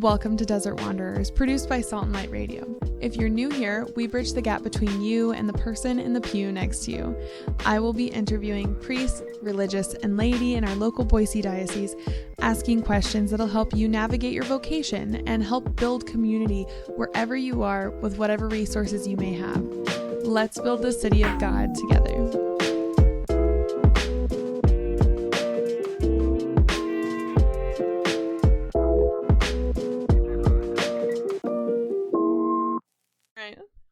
Welcome to Desert Wanderers, produced by Salt and Light Radio. If you're new here, we bridge the gap between you and the person in the pew next to you. I will be interviewing priests, religious, and laity in our local Boise diocese, asking questions that'll help you navigate your vocation and help build community wherever you are with whatever resources you may have. Let's build the city of God together.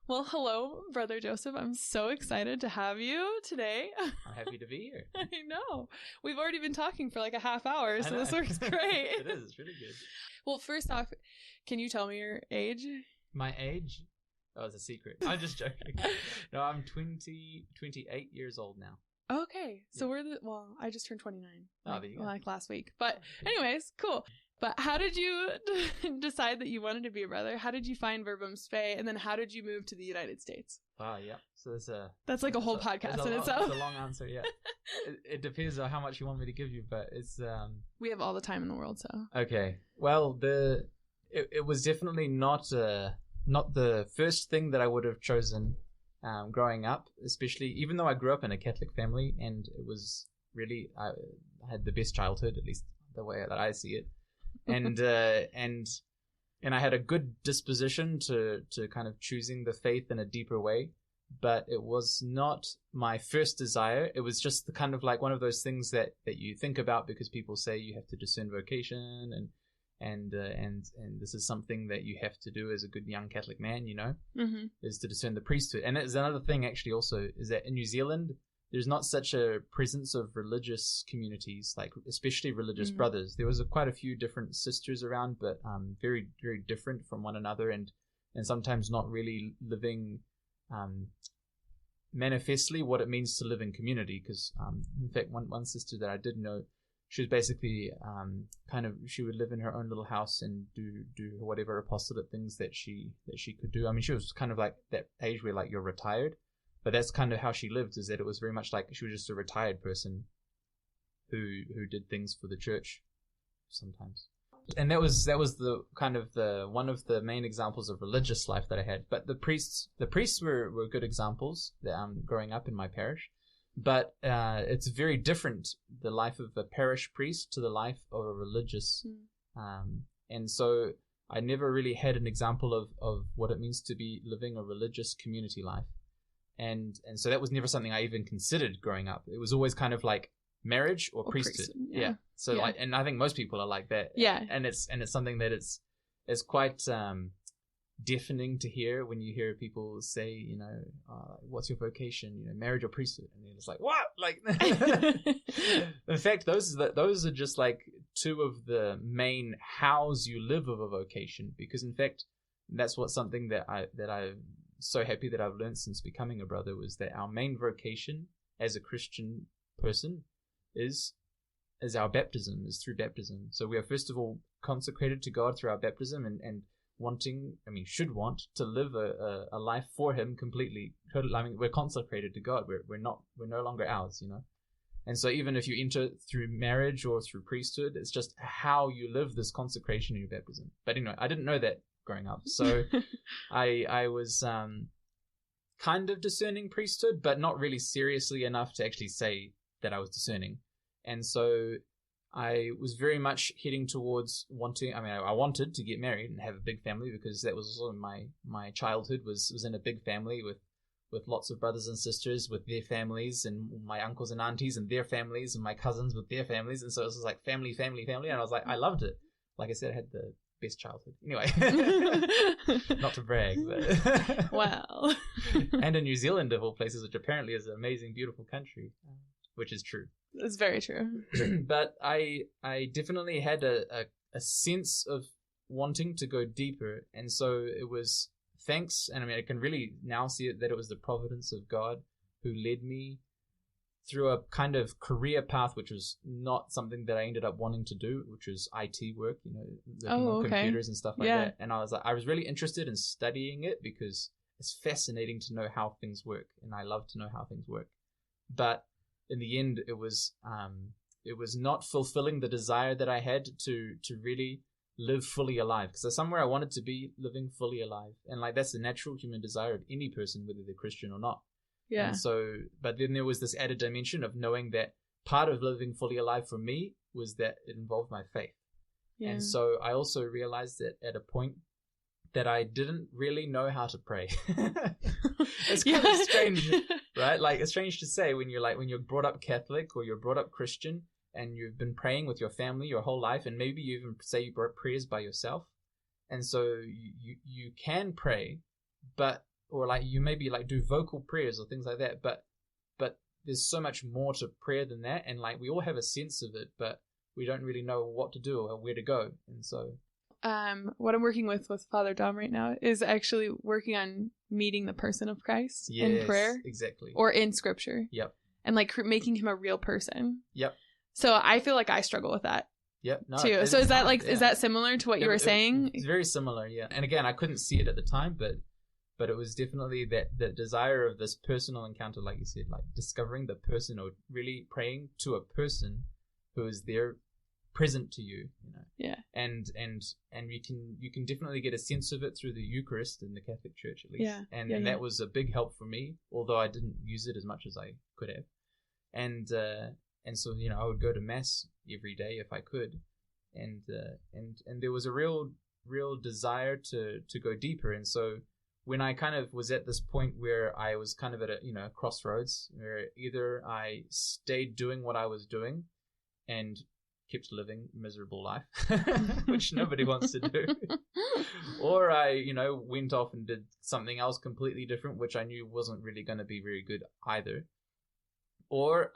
Well, hello, Brother Joseph. I'm so excited to have you today. I'm happy to be here. I know. We've already been talking for like a half hour, so this works great. It is. It's really good. Well, first off, can you tell me your age? My age? Oh, it's a secret. I'm just joking. No, I'm 28 years old now. Okay. So I just turned 29. Oh, there you go. Like last week. But anyways, cool. But how did you decide that you wanted to be a brother? How did you find Verbum Spei? And then how did you move to the United States? Yeah. So that's like a whole podcast in itself. It's a long answer, yeah. It depends on how much you want me to give you, but it's... We have all the time in the world, so... Okay. Well, it was definitely not the first thing that I would have chosen growing up, especially even though I grew up in a Catholic family, and it was really... I had the best childhood, at least the way that I see it. And I had a good disposition to kind of choosing the faith in a deeper way, but it was not my first desire. It was just the kind of like one of those things that you think about because people say you have to discern vocation and this is something that you have to do as a good young Catholic man, is to discern the priesthood. And there's another thing actually also is that in New Zealand, there's not such a presence of religious communities, like especially religious brothers. There was quite a few different sisters around, but very, very different from one another, and sometimes not really living manifestly what it means to live in community. Because in fact, one sister that I did know, she was basically she would live in her own little house and do whatever apostolate things that she could do. I mean, she was kind of like that age where like you're retired. But that's kind of how she lived, is that it was very much like she was just a retired person who did things for the church sometimes. And that was the kind of the one of the main examples of religious life that I had. But the priests were good examples growing up in my parish. But it's very different, the life of a parish priest to the life of a religious. And so I never really had an example of what it means to be living a religious community life. And so that was never something I even considered growing up. It was always kind of like marriage or priesthood. Yeah. So like, and I think most people are like that. Yeah. And it's something that it's quite deafening to hear when you hear people say, what's your vocation? Marriage or priesthood? And it's like, what? Like, in fact, those are just like two of the main hows you live of a vocation. Because in fact, that's something that I've so happy that I've learned since becoming a brother, was that our main vocation as a Christian person is our baptism, is through baptism. So we are first of all consecrated to God through our baptism and should want to live a life for Him completely. I mean, we're consecrated to God. We're no longer ours, And so even if you enter through marriage or through priesthood, it's just how you live this consecration in your baptism. But anyway, I didn't know that growing up, so I was kind of discerning priesthood, but not really seriously enough to actually say that I was discerning. And so I was very much heading towards I wanted to get married and have a big family, because that was also my childhood was in a big family with lots of brothers and sisters with their families, and my uncles and aunties and their families, and my cousins with their families. And so it was like family, and I was like, I loved it. Like I said, I had the best childhood. Anyway, not to brag, but wow. And in New Zealand, of all places, which apparently is an amazing, beautiful country, which is true. It's very true. But I definitely had a sense of wanting to go deeper, and so it was thanks. And I mean, I can really now see it, that it was the providence of God who led me through a kind of career path, which was not something that I ended up wanting to do, which was IT work, working on computers and stuff like that. And I was really interested in studying it because it's fascinating to know how things work, and I love to know how things work. But in the end, it was not fulfilling the desire that I had to really live fully alive, because that's somewhere I wanted to be, living fully alive. And like that's the natural human desire of any person, whether they're Christian or not. Yeah. And so, but then there was this added dimension of knowing that part of living fully alive for me was that it involved my faith. Yeah. And so I also realized that at a point that I didn't really know how to pray. It's kind of strange, right? Like it's strange to say when you're brought up Catholic or you're brought up Christian and you've been praying with your family your whole life, and maybe you even say you brought prayers by yourself. And so you can pray, or like you maybe like do vocal prayers or things like that, but there's so much more to prayer than that, and like we all have a sense of it, but we don't really know what to do or where to go. And so what I'm working with Father Dom right now is actually working on meeting the person of Christ in prayer. Exactly. Or in scripture. Yep. And like making him a real person. Yep. So I feel like I struggle with that. Yep. No, too. So is that like, is that similar to what you were saying? It's very similar. Yeah. And again, I couldn't see it at the time, but it was definitely that desire of this personal encounter, like you said, like discovering the person or really praying to a person who is there present to you, you know. Yeah. And you can definitely get a sense of it through the Eucharist in the Catholic Church, at least. Yeah. And that was a big help for me, although I didn't use it as much as I could have. And so, you know, I would go to Mass every day if I could. And there was a real desire to go deeper. And so when I kind of was at this point where I was kind of at a, you know, crossroads, where either I stayed doing what I was doing and kept living a miserable life, which nobody wants to do, or I, you know, went off and did something else completely different, which I knew wasn't really going to be very good either. Or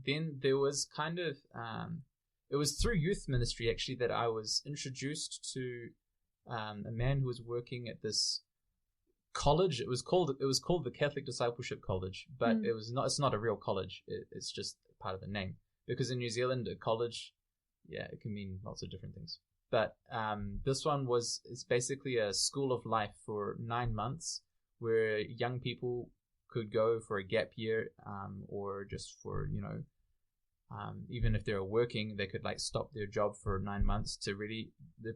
then there was kind of it was through youth ministry actually that I was introduced to a man who was working at this college. It was called the Catholic Discipleship College, but it's not a real college. It's just part of the name. Because in New Zealand, a college, yeah, it can mean lots of different things. But this one it's basically a school of life for 9 months where young people could go for a gap year, or just for, you know, even if they were working, they could like stop their job for 9 months to really, the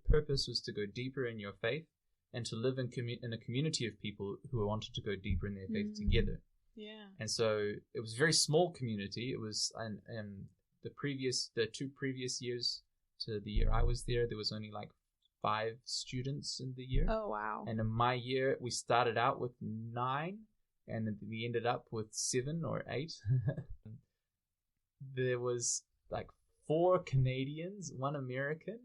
purpose was to go deeper in your faith and to live in a community of people who wanted to go deeper in their faith together. Yeah. And so it was a very small community. It was the 2 previous years to the year I was there was only like 5 students in the year. Oh, wow. And in my year, we started out with 9 and then we ended up with 7 or 8. There was like 4 Canadians, 1 American,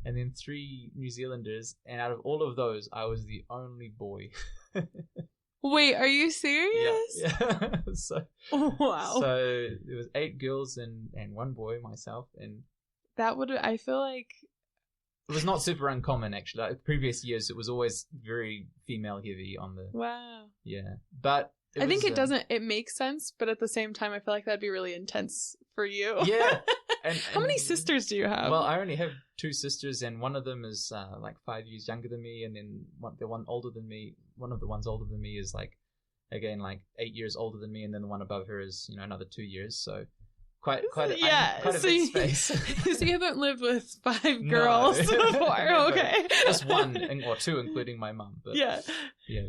and then 3 New Zealanders. And out of all of those, I was the only boy. Wait, are you serious? Yeah. So, wow. So there was 8 girls and 1 boy, myself, and I feel like it was not super uncommon actually. Like previous years, it was always very female heavy on the. Wow. Yeah, but I think it doesn't. It makes sense, but at the same time, I feel like that'd be really intense for you. Yeah. And how many sisters do you have? Well, I only have 2 sisters, and one of them is like 5 years younger than me, and then the one older than me. One of the ones older than me is like, again, like 8 years older than me, and then the one above her is, you know, another 2 years. So quite a big space. So you haven't lived with 5 girls before, okay? Just 1 or 2, including my mum. But yeah,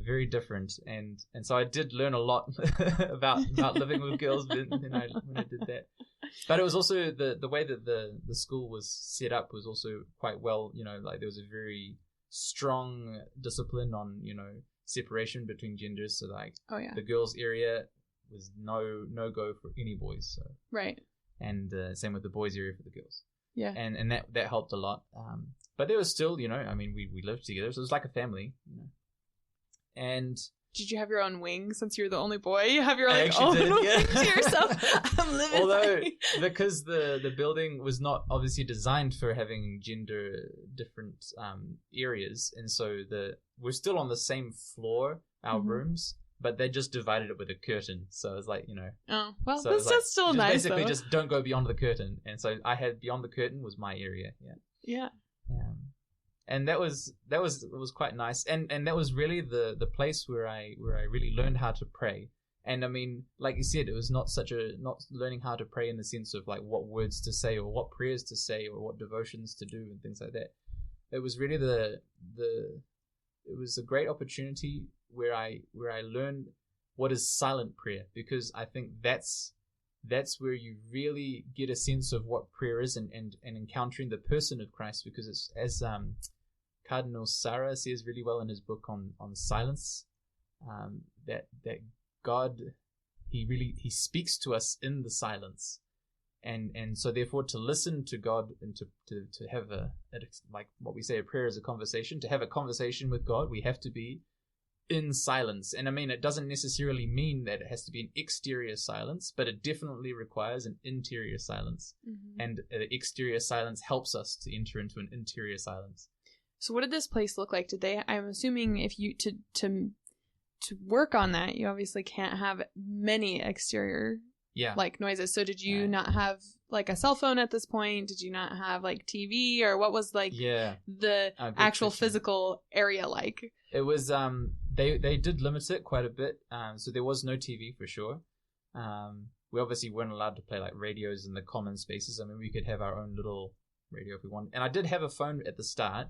very different. And so I did learn a lot about living with girls when I did that. But it was also the way that the school was set up was also quite well, you know, like there was a very strong discipline on, you know, separation between genders. So like the girls area was no go for any boys. So right. And same with the boys area for the girls. Yeah. And that helped a lot. But there was still, you know, I mean, we lived together, so it was like a family, you know. And did you have your own wing since you're the only boy? You have your own did, wing to yourself. I'm living. Although because the building was not obviously designed for having gender different areas, and so we're still on the same floor, our rooms, but they just divided it with a curtain. So it's like, you know. Oh well, so that's just still nice. Basically, just don't go beyond the curtain, and so I had beyond the curtain was my area. Yeah. Yeah. And that was quite nice, and that was really the place where I really learned how to pray, And I mean, like you said, it was not learning how to pray in the sense of like what words to say or what prayers to say or what devotions to do and things like that. It was really it was a great opportunity where I learned what is silent prayer, because I think that's where you really get a sense of what prayer is and encountering the person of Christ, because it's, as Cardinal Sarah says really well in his book on silence, that God, he speaks to us in the silence, and so therefore to listen to God and to have like what we say, a prayer is a conversation. To have a conversation with God, we have to be in silence. And I mean, it doesn't necessarily mean that it has to be an exterior silence, but it definitely requires an interior silence. Mm-hmm. And exterior silence helps us to enter into an interior silence. So what did this place look like? I'm assuming if you to work on that, you obviously can't have many exterior like noises. So did you not have like a cell phone at this point? Did you not have like TV, or what was like the actual physical area like? It was they did limit it quite a bit, so there was no TV for sure. We obviously weren't allowed to play like radios in the common spaces. I mean, we could have our own little radio if we wanted, and I did have a phone at the start.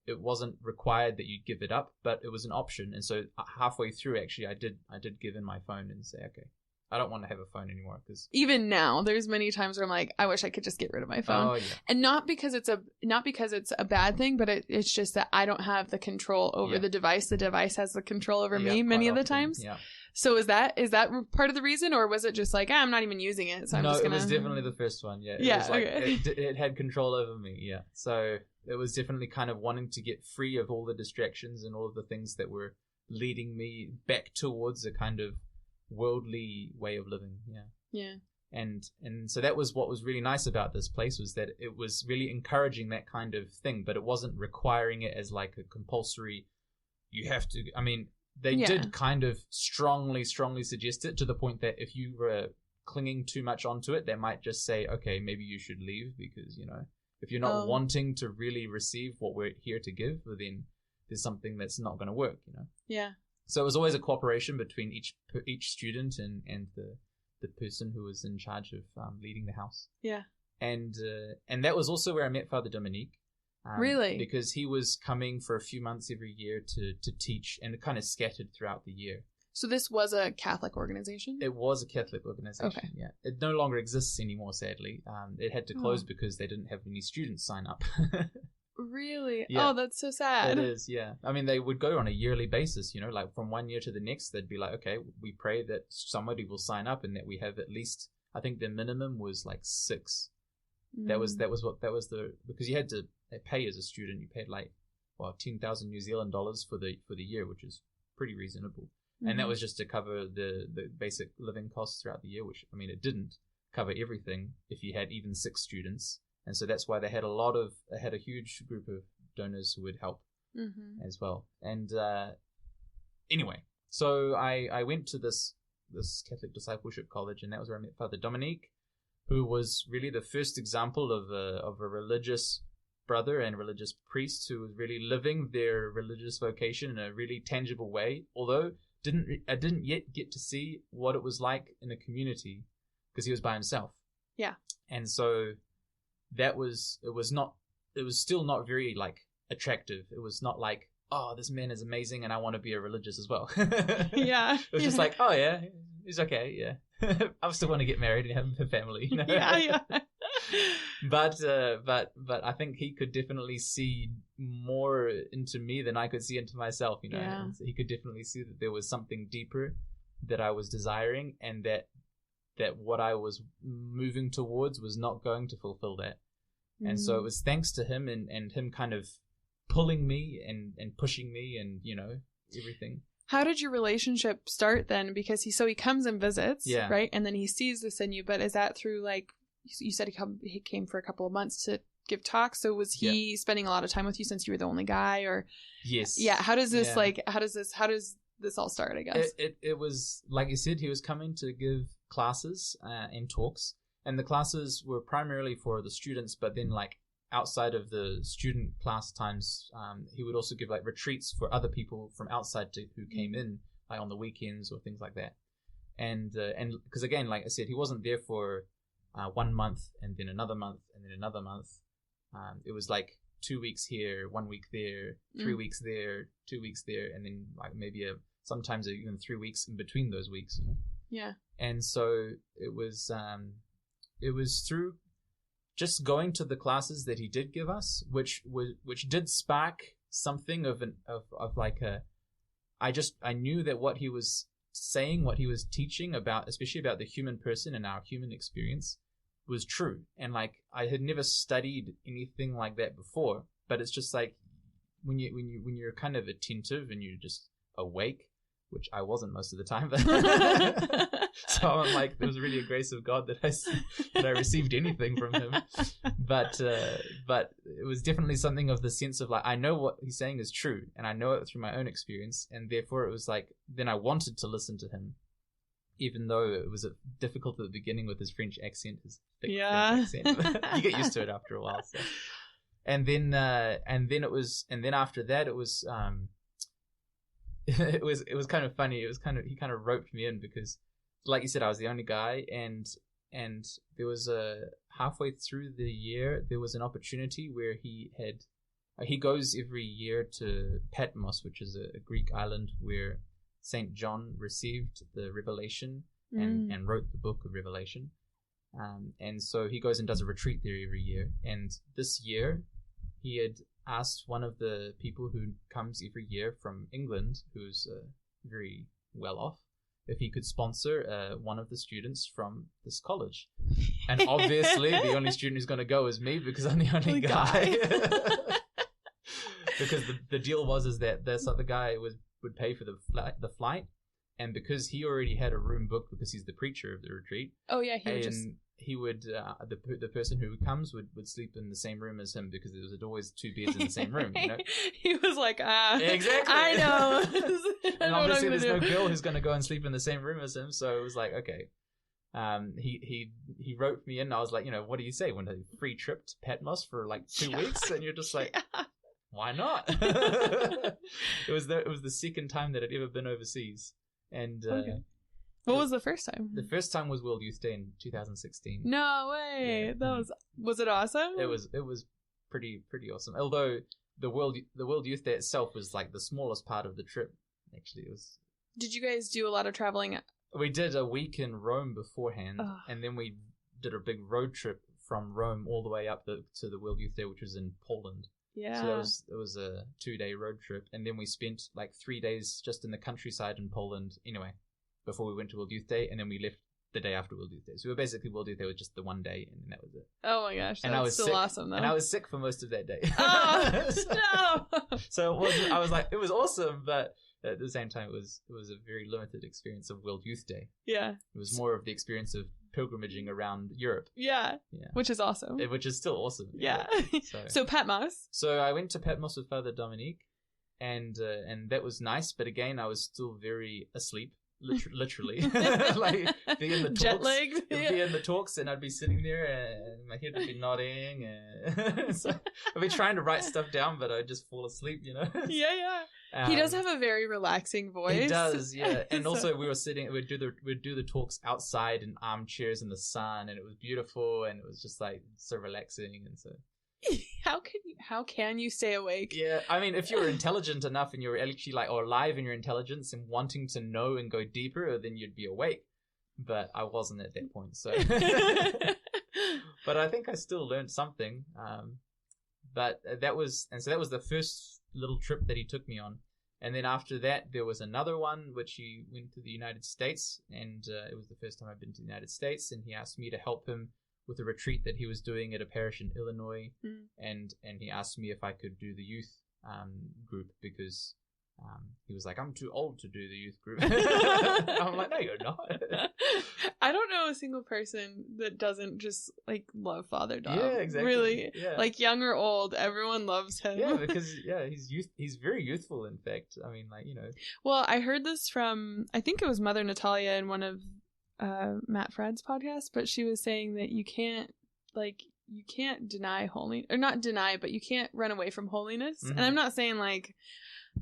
It wasn't required that you give it up, but it was an option. And so halfway through, actually, I did give in my phone and say, okay, I don't want to have a phone anymore. Because even now, there's many times where I'm like, I wish I could just get rid of my phone. Oh, yeah. And not because it's a bad thing, but it's just that I don't have the control over the device. The device has the control over me many of the times. Yeah. So is that part of the reason, or was it just like, I'm not even using it, so I'm just gonna... No, it was definitely the first one. Yeah. It was like, it had control over me. Yeah. So it was definitely kind of wanting to get free of all the distractions and all of the things that were leading me back towards a kind of worldly way of living. Yeah. And so that was what was really nice about this place, was that it was really encouraging that kind of thing, but it wasn't requiring it as like a compulsory, you have to. I mean, they did kind of strongly suggest it, to the point that if you were clinging too much onto it, they might just say, okay, maybe you should leave, because, you know, if you're not wanting to really receive what we're here to give, then there's something that's not going to work, you know? Yeah. So it was always a cooperation between each student and the person who was in charge of leading the house. Yeah. And that was also where I met Father Dominique. Really? Because he was coming for a few months every year to teach, and it kind of scattered throughout the year. So this was a Catholic organization? It was a Catholic organization, okay. Yeah. It no longer exists anymore, sadly. It had to close because they didn't have any students sign up. Really? Yeah. Oh, that's so sad. It is, yeah. I mean, they would go on a yearly basis, you know, like from one year to the next, they'd be like, okay, we pray that somebody will sign up and that we have at least, I think the minimum was like 6. That was because you had to pay as a student. You paid like 10,000 New Zealand dollars for the year, which is pretty reasonable. Mm-hmm. And that was just to cover the basic living costs throughout the year, which, I mean, it didn't cover everything if you had even 6 students. And so that's why they had a huge group of donors who would help as well. And anyway, so I went to this Catholic Discipleship College, and that was where I met Father Dominique, who was really the first example of a religious brother and religious priest who was really living their religious vocation in a really tangible way. Although I didn't yet get to see what it was like in a community, because he was by himself. Yeah. And so it was still not very like attractive. It was not like, oh, this man is amazing and I want to be a religious as well. Yeah. It was just like, oh yeah, he's okay, yeah. I still want to get married and have a family, you know? Yeah. But I think he could definitely see more into me than I could see into myself, you know. Yeah. And so he could definitely see that there was something deeper that I was desiring, and that what I was moving towards was not going to fulfill that. And so it was thanks to him and him kind of pulling me and pushing me and, you know, everything. How did your relationship start then? Because he comes and visits, right? And then he sees this in you, but is that through, like, you said he came for a couple of months to give talks, so was he spending a lot of time with you since you were the only guy, or? Yes. Yeah, how does this how does this all start, I guess? It was, like you said, he was coming to give classes and talks, and the classes were primarily for the students, but then, like, outside of the student class times, he would also give like retreats for other people from outside who came in like on the weekends or things like that. And because again, like I said, he wasn't there for 1 month and then another month and then another month. It was like 2 weeks here, 1 week there, 3 weeks there, 2 weeks there, and then like maybe sometimes even 3 weeks in between those weeks, you know. Yeah. And so it was through just going to the classes that he did give us, which did spark something of like I knew that what he was saying, what he was teaching about, especially about the human person and our human experience, was true. And like I had never studied anything like that before, but it's just like when you're kind of attentive and you're just awake, which I wasn't most of the time, but so I'm like, it was really a grace of God that I received anything from him. But it was definitely something of the sense of like, I know what he's saying is true, and I know it through my own experience, and therefore it was like, then I wanted to listen to him, even though it was difficult at the beginning with his French accent, his thick French accent. You get used to it after a while. So. And then after that it was it was kind of funny. He kind of roped me in because, like you said, I was the only guy, and there was halfway through the year there was an opportunity where he goes every year to Patmos, which is a Greek island where Saint John received the Revelation and wrote the book of Revelation, and so he goes and does a retreat there every year. And this year he had asked one of the people who comes every year from England, who's very well off, if he could sponsor one of the students from this college. And obviously the only student who's going to go is me, because I'm the only guy. Because the deal was that this other guy would pay for the flight, and because he already had a room booked because he's the preacher of the retreat. Oh yeah, he would the person who comes would sleep in the same room as him, because there was always 2 beds in the same room, you know. He was like, exactly, I know. And obviously there's no girl who's going to go and sleep in the same room as him, so it was like, okay. He wrote me in. I was like, you know, what do you say? Want a free trip to Patmos for like 2 weeks? And you're just like, why not? It was the second time that I'd ever been overseas. And what was the first time? The first time was World Youth Day in 2016. No way. Yeah. Was it awesome? It was pretty awesome. Although the World Youth Day itself was like the smallest part of the trip. Actually, it was. Did you guys do a lot of traveling? We did a week in Rome beforehand, and then we did a big road trip from Rome all the way up to the World Youth Day, which was in Poland. Yeah. So it was a 2-day road trip, and then we spent like 3 days just in the countryside in Poland anyway, before we went to World Youth Day, and then we left the day after World Youth Day. So we were basically, World Youth Day was just the 1 day, and that was it. Oh my gosh, that's still sick, awesome though. And I was sick for most of that day. Oh no! So it was awesome, but at the same time, it was a very limited experience of World Youth Day. Yeah. It was more of the experience of pilgrimaging around Europe. Yeah. Which is awesome. Which is still awesome. Yeah. So Patmos. So I went to Patmos with Father Dominique, and that was nice, but again, I was still very asleep. Literally. Like be in the talks, jet lagged. Be in the talks, and I'd be sitting there and my head would be nodding, and so I'd be trying to write stuff down, but I'd just fall asleep, you know. Yeah. He does have a very relaxing voice. He does, yeah. And also we'd do the talks outside in armchairs in the sun, and it was beautiful, and it was just like so relaxing, and so how can you stay awake? Yeah, I mean, if you're intelligent enough and you're actually like, or alive in your intelligence and wanting to know and go deeper, then you'd be awake. But I wasn't at that point, so. But I think I still learned something. But that was the first little trip that he took me on. And then after that, there was another one which he went to the United States, and it was the first time I've been to the United States, and he asked me to help him with a retreat that he was doing at a parish in Illinois, and he asked me if I could do the youth group, because he was like, I'm too old to do the youth group. I'm like, no, you're not. I don't know a single person that doesn't just like love Father Dom. Yeah, exactly. Really, yeah. Like young or old, everyone loves him. Yeah, because he's very youthful. In fact, I mean, like, you know. Well, I heard this from, I think it was Mother Natalia in one of Matt Frad's podcast, but she was saying that you can't deny holiness, or not deny, but you can't run away from holiness. And I'm not saying like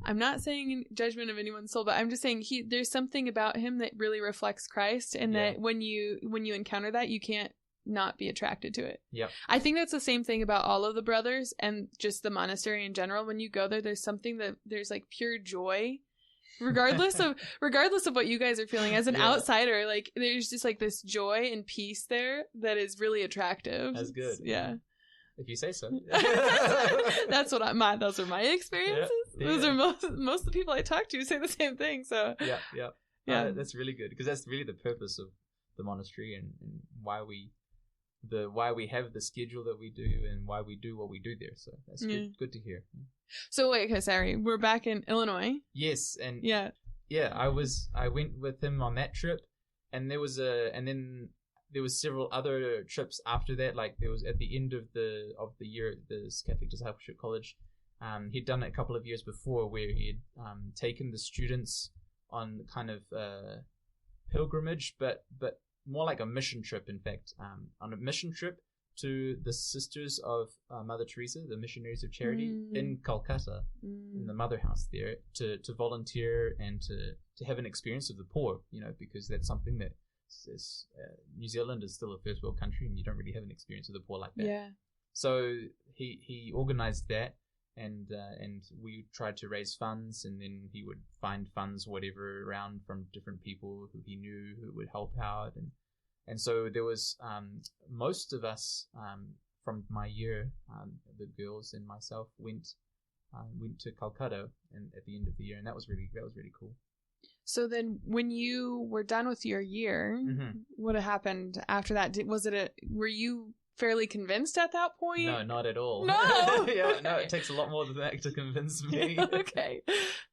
I'm not saying judgment of anyone's soul, but I'm just saying there's something about him that really reflects Christ, and that when you encounter that, you can't not be attracted to it. Yeah. I think that's the same thing about all of the brothers and just the monastery in general. When you go there, there's something that there's like pure joy. Regardless of what you guys are feeling as an outsider, like there's just like this joy and peace there that is really attractive. That's good. Yeah. If you say so. Those are my experiences. Yeah. Those are most of the people I talk to say the same thing. So yeah. That's really good, because that's really the purpose of the monastery, and why we have the schedule that we do, and why we do what we do there. So that's good to hear. So wait, okay, sorry, we're back in Illinois. Yes, and I went with him on that trip, and there was several other trips after that. Like there was at the end of the year at this Catholic Discipleship College. He'd done it a couple of years before, where he'd taken the students on kind of pilgrimage, but more like a mission trip. In fact, on a mission trip to the Sisters of Mother Teresa, the Missionaries of Charity in Calcutta, in the Mother House there, to volunteer and to have an experience of the poor. Because that's something that New Zealand is still a first world country, and you don't really have an experience of the poor like that. Yeah. So he organized that, and we tried to raise funds, and then he would find funds, whatever, around from different people who he knew who would help out, and so there was most of us from my year, the girls and myself went to Calcutta, and at the end of the year, and that was really cool. So then, when you were done with your year, what happened after that? Were you fairly convinced at that point? No, not at all. No. No, it takes a lot more than that to convince me. Okay.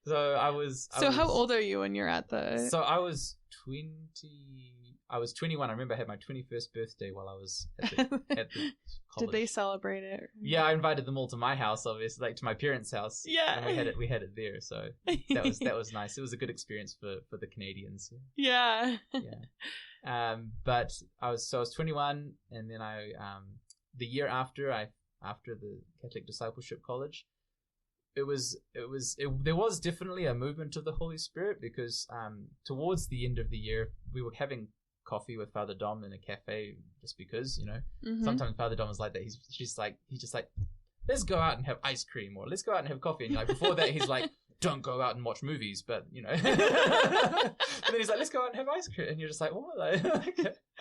So I was. How old are you when you're at the? So I was 20. I was 21. I remember I had my 21st birthday while I was at the college. Did they celebrate it? Yeah, I invited them all to my house, obviously, like to my parents' house. Yeah, and we had it there, so that was nice. It was a good experience for the Canadians. Yeah. Yeah. But I was 21, and then the year after the Catholic Discipleship College, there was definitely a movement of the Holy Spirit, because towards the end of the year we were having coffee with Father Dom in a cafe, just because sometimes Father Dom is like that. He's just like, let's go out and have ice cream, or let's go out and have coffee, and like before that he's like, don't go out and watch movies, but and then he's like, let's go out and have ice cream, and you're just like, what? Like,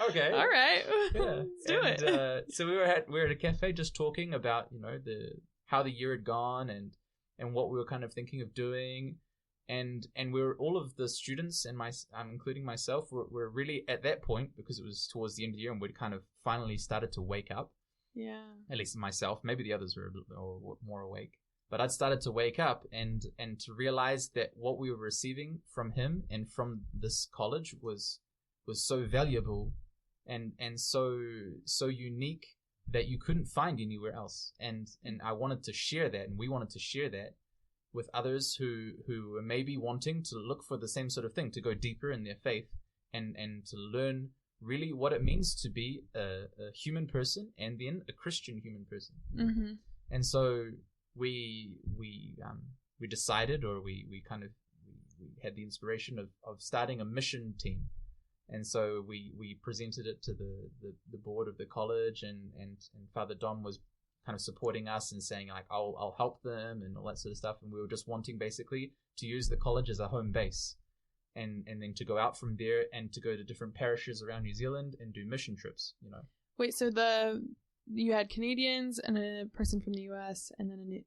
okay, all right, yeah, let's do it. So we were at a cafe just talking about how the year had gone, and what we were kind of thinking of doing. And we were, all of the students and including myself, were really at that point, because it was towards the end of the year, and we'd kind of finally started to wake up. Yeah. At least myself, maybe the others were a little more awake, but I'd started to wake up and to realize that what we were receiving from him and from this college was so valuable and so unique that you couldn't find anywhere else. And I wanted to share that, and we wanted to share that with others who are maybe wanting to look for the same sort of thing, to go deeper in their faith and to learn really what it means to be a human person, and then a Christian human person. Mm-hmm. And so we decided, or we had the inspiration of starting a mission team. And so we presented it to the board of the college, and Father Dom was kind of supporting us and saying, like, I'll help them and all that sort of stuff. And we were just wanting basically to use the college as a home base, and then to go out from there and to go to different parishes around New Zealand and do mission trips. Wait, so you had Canadians and a person from the US, and then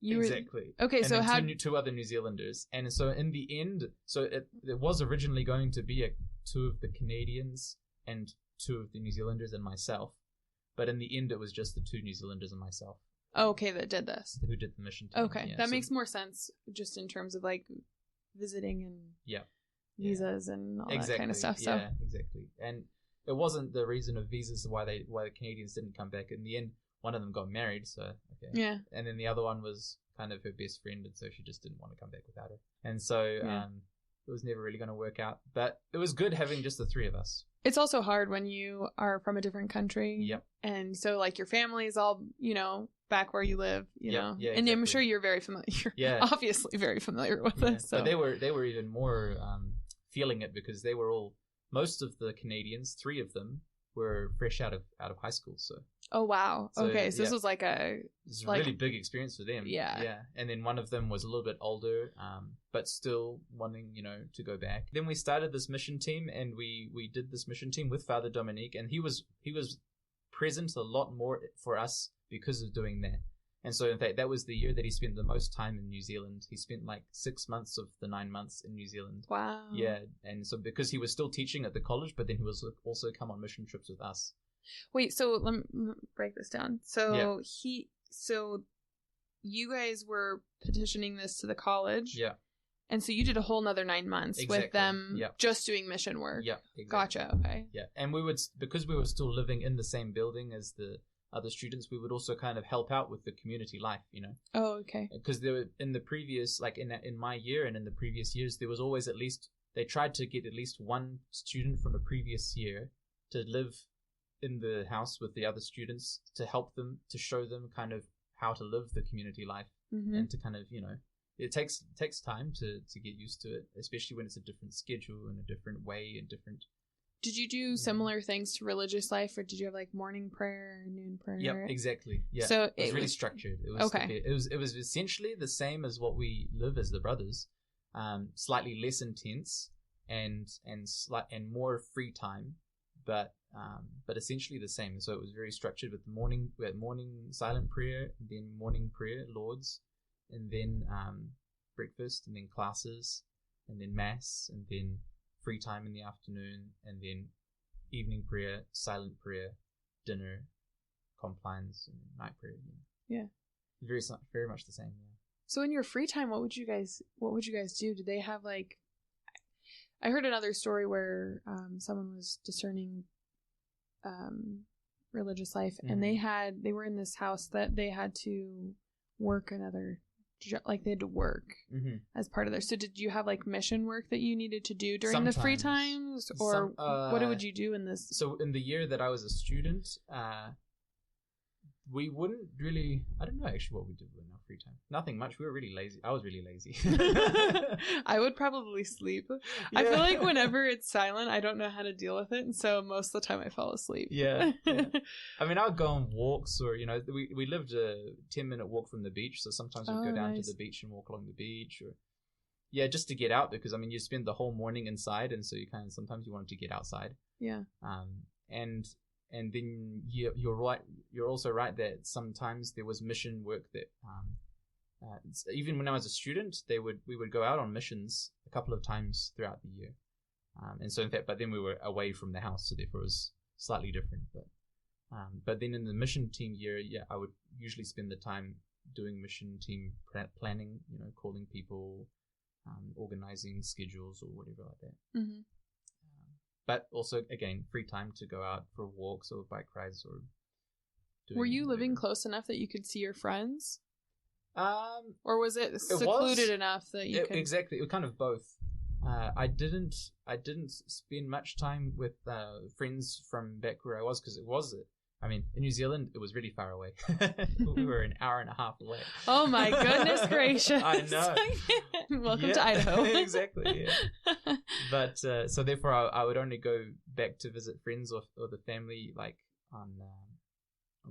exactly. Okay, and so then two other New Zealanders. And so in the end, so it was originally going to be 2 of the Canadians and 2 of the New Zealanders and myself. But in the end, it was just the 2 New Zealanders and myself. Oh, okay, that did this. Who did the mission team. Okay, that makes more sense, just in terms of like visiting and visas and all that kind of stuff. So. Yeah, exactly. And it wasn't the reason of visas why the Canadians didn't come back. In the end, one of them got married, so okay. Yeah. And then the other one was kind of her best friend, and so she just didn't want to come back without her. And so it was never really going to work out. But it was good having just the 3 of us. It's also hard when you are from a different country. Yep. And so like your family is all, back where you live, know. Yeah, and I'm exactly. sure you're very familiar. You're Yeah. obviously very familiar with this. So. But they were even more feeling it because they were most of the Canadians, 3 of them, were fresh out of high school. So. Oh wow. Okay, so this was like it's a really big experience for them. Yeah. Yeah. And then one of them was a little bit older, but still wanting, to go back. Then we started this mission team, and we did this mission team with Father Dominique, and he was present a lot more for us because of doing that. And so in fact that was the year that he spent the most time in New Zealand. He spent like 6 months of the 9 months in New Zealand. Wow. Yeah. And so because he was still teaching at the college, but then he was also come on mission trips with us. Wait, so let me break this down. So you guys were petitioning this to the college. Yeah. And so you did a whole nother 9 months with them just doing mission work. Yeah, exactly. Gotcha, okay. Yeah, and because we were still living in the same building as the other students, we would also kind of help out with the community life, Oh, okay. Because there were, in the previous, like in my year and in the previous years, there was always they tried to get at least one student from a previous year to live in the house with the other students to help them, to show them kind of how to live the community life, and to kind of, it takes time to get used to it, especially when it's a different schedule and a different way and different. Did you do similar things to religious life, or did you have like morning prayer, noon prayer? Yep, exactly. Yeah. So it was really structured. It was okay. It was essentially the same as what we live as the brothers, slightly less intense and more free time, but essentially the same. So it was very structured with we had morning silent prayer, then morning prayer, Lord's, and then breakfast, and then classes, and then mass, and then free time in the afternoon, and then evening prayer, silent prayer, dinner, compliance, and night prayer. Yeah. Very very much the same. Yeah. So in your free time, what would you guys do? Did they have like? I heard another story where someone was discerning religious life, and they were in this house that they had to work like they had to work as part of their. So did you have like mission work that you needed to do during the free times, or what would you do in this? So in the year that I was a student, we wouldn't really, I don't know actually what we did in our free time. Nothing much. We were really lazy. I was really lazy. I would probably sleep. Yeah. I feel like whenever it's silent, I don't know how to deal with it. And so most of the time I fall asleep. Yeah. I mean, I would go on walks, or, we lived a 10-minute walk from the beach. So sometimes we'd go down to the beach and walk along the beach, or just to get out, because I mean, you spend the whole morning inside. And so sometimes you wanted to get outside. Yeah. And then you're right. You're also right that sometimes there was mission work that, even when I was a student, we would go out on missions a couple of times throughout the year, and so in fact, but then we were away from the house, so therefore it was slightly different. But then in the mission team year, I would usually spend the time doing mission team planning, calling people, organizing schedules or whatever like that. Mm-hmm. But also, again, free time to go out for walks or bike rides or. Were you living close enough that you could see your friends? Or was it secluded enough that you could? Exactly. It was kind of both. I didn't spend much time with friends from back where I was, because in New Zealand, it was really far away. We were an hour and a half away. Oh my goodness gracious. I know. Welcome to Idaho. Exactly, yeah. But, so therefore I would only go back to visit friends or the family, like on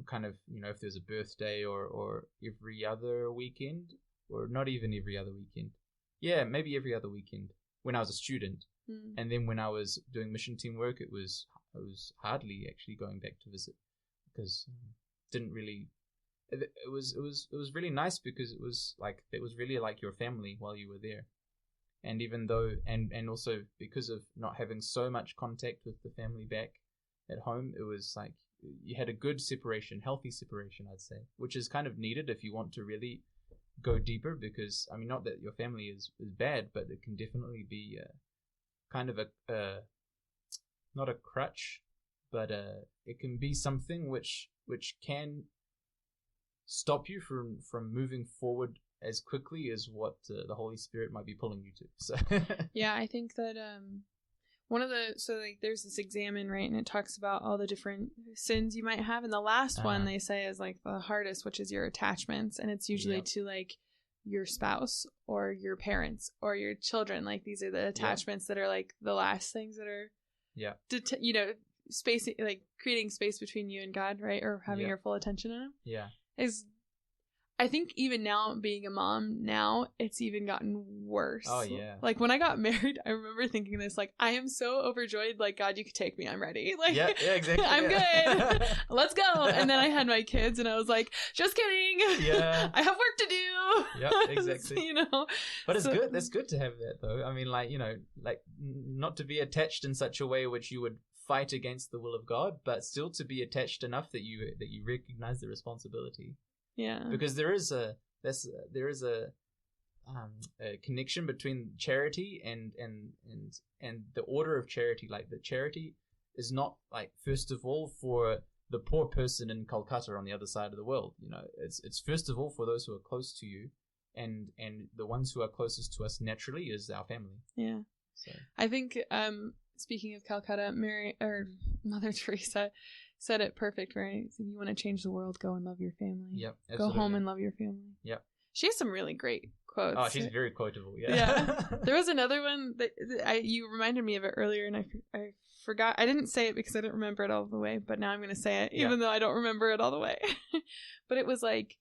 kind of, if there's a birthday or every other weekend, or not even every other weekend. Yeah, maybe every other weekend when I was a student. And then when I was doing mission team work, it was hardly actually going back to visit, because didn't really. It was really nice, because it was really like your family while you were there, and even though and also because of not having so much contact with the family back at home, it was like you had a good separation, healthy separation, I'd say, which is kind of needed if you want to really go deeper, because I mean, not that your family is bad, but it can definitely be kind of a not a crutch, but it can be something which can stop you from moving forward as quickly as what the Holy Spirit might be pulling you to. So yeah, I think that there's this examine, right? And it talks about all the different sins you might have. And the last one they say is like the hardest, which is your attachments. And it's usually to like your spouse or your parents or your children. Like these are the attachments that are like the last things that are, space, like creating space between you and God, right? Or having your full attention on him. Yeah. I think even now, being a mom now, it's even gotten worse. Oh, yeah. Like, when I got married, I remember thinking this, like, I am so overjoyed, like, God, you could take me, I'm ready. Like, yeah, exactly. I'm good. Let's go. And then I had my kids, and I was like, just kidding. Yeah. I have work to do. Yeah, exactly. But it's good. It's good to have that, though. I mean, like, like, not to be attached in such a way which you would fight against the will of God, but still to be attached enough that you recognize the responsibility. Yeah, because there is a connection between charity and the order of charity. Like, the charity is not like first of all for the poor person in Calcutta on the other side of the world. It's first of all for those who are close to you, and the ones who are closest to us naturally is our family. Yeah. So I think speaking of Calcutta, Mother Teresa said it perfect, right? So if you want to change the world, go and love your family. Yep. Go home and love your family. Yep. She has some really great quotes. Oh, she's very quotable. Yeah. Yeah. There was another one that you reminded me of it earlier, and I forgot. I didn't say it because I didn't remember it all the way, but now I'm going to say it, even though I don't remember it all the way. But it was like,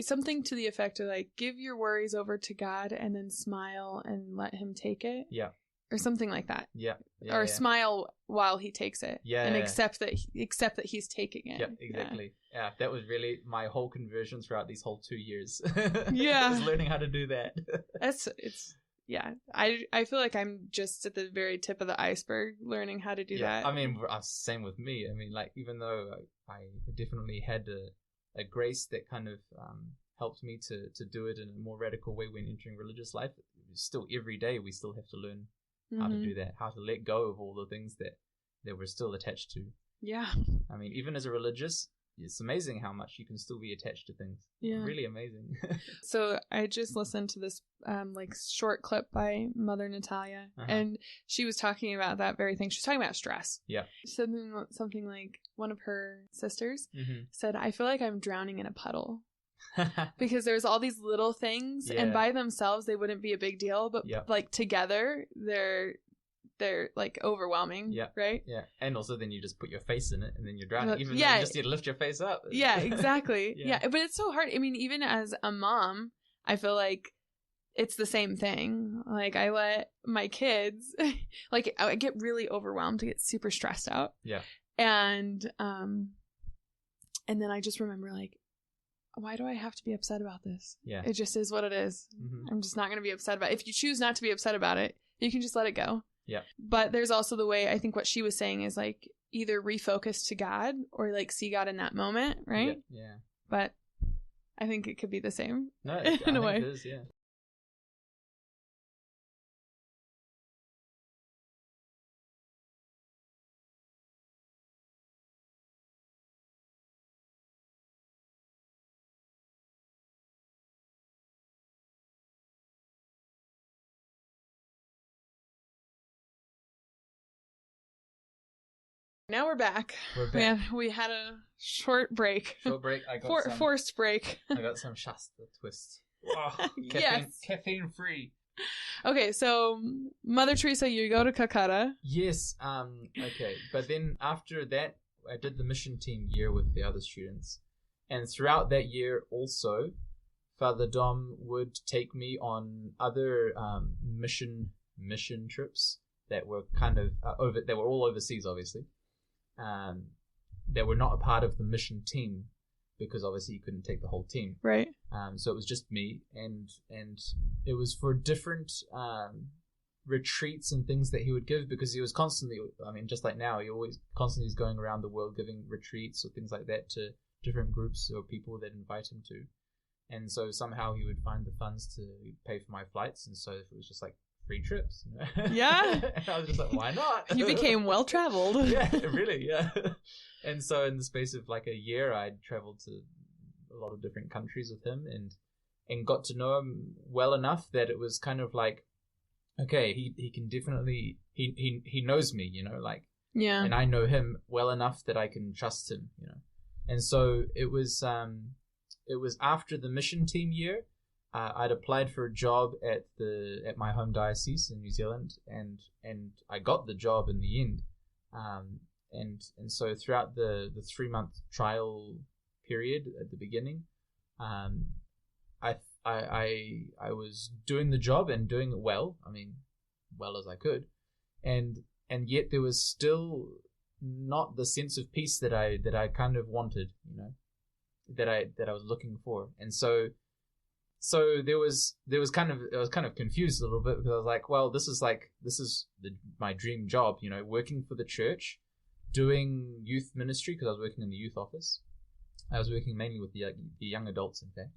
something to the effect of like, give your worries over to God and then smile and let him take it. Yeah. Or something like that. Yeah. Or smile while he takes it. Yeah. And accept that he's taking it. Yeah, exactly. Yeah, that was really my whole conversion throughout these whole 2 years. Yeah. Was learning how to do that. I feel like I'm just at the very tip of the iceberg learning how to do that. I mean, same with me. I mean, like, even though I definitely had a grace that kind of helped me to do it in a more radical way when entering religious life, still every day we still have to learn how to do that, how to let go of all the things that we're still attached to. Yeah. I mean, even as a religious, it's amazing how much you can still be attached to things. Yeah. Really amazing. So I just listened to this like short clip by Mother Natalia, and she was talking about that very thing. She was talking about stress. Yeah. Something like one of her sisters said, I feel like I'm drowning in a puddle. Because there's all these little things, and by themselves they wouldn't be a big deal, but like together they're like overwhelming, right? Yeah. And also then you just put your face in it and then you're drowning, even though you just need to lift your face up. Yeah, exactly. Yeah, but it's so hard. I mean, even as a mom, I feel like it's the same thing. Like, I let my kids like, I get really overwhelmed, I get super stressed out. Yeah. And then I just remember, like, why do I have to be upset about this? Yeah. It just is what it is. I'm just not going to be upset about it. If you choose not to be upset about it, you can just let it go. Yeah. But there's also the way, I think what she was saying is like, either refocus to God or like see God in that moment, right? Yeah. But I think it could be the same. No, in a way. It is, yeah. Now we're back. Man, we had a short break. I got forced break. I got some Shasta twist. Oh, caffeine free. Okay, so Mother Teresa, you go to Calcutta. Yes. Okay, but then after that, I did the mission team year with the other students, and throughout that year, also, Father Dom would take me on other mission trips that were kind of they were all overseas, obviously. That were not a part of the mission team, because obviously you couldn't take the whole team, right? So it was just me, and it was for different retreats and things that he would give, because he was constantly, I mean, just like now, he always constantly is going around the world giving retreats or things like that to different groups or people that invite him to, and so somehow he would find the funds to pay for my flights, and so it was just like free trips, you know? Yeah. And I was just like, why not? You became well traveled. Yeah, really, yeah. And so in the space of like a year, I traveled to a lot of different countries with him, and got to know him well enough that it was kind of like okay, he can definitely, he knows me, you know, like, Yeah. and I know him well enough that I can trust him, you know. And so it was after the mission team year. I'd applied for a job at my home diocese in New Zealand, and I got the job in the end. And so throughout the 3-month trial period at the beginning, I was doing the job and doing it well. I mean, well as I could, and yet there was still not the sense of peace that I kind of wanted, you know, that I was looking for. And so there was kind of, I was kind of confused a little bit, because I was like, well, this is my dream job, you know, working for the church, doing youth ministry, because I was working in the youth office. I was working mainly with the young adults, in fact,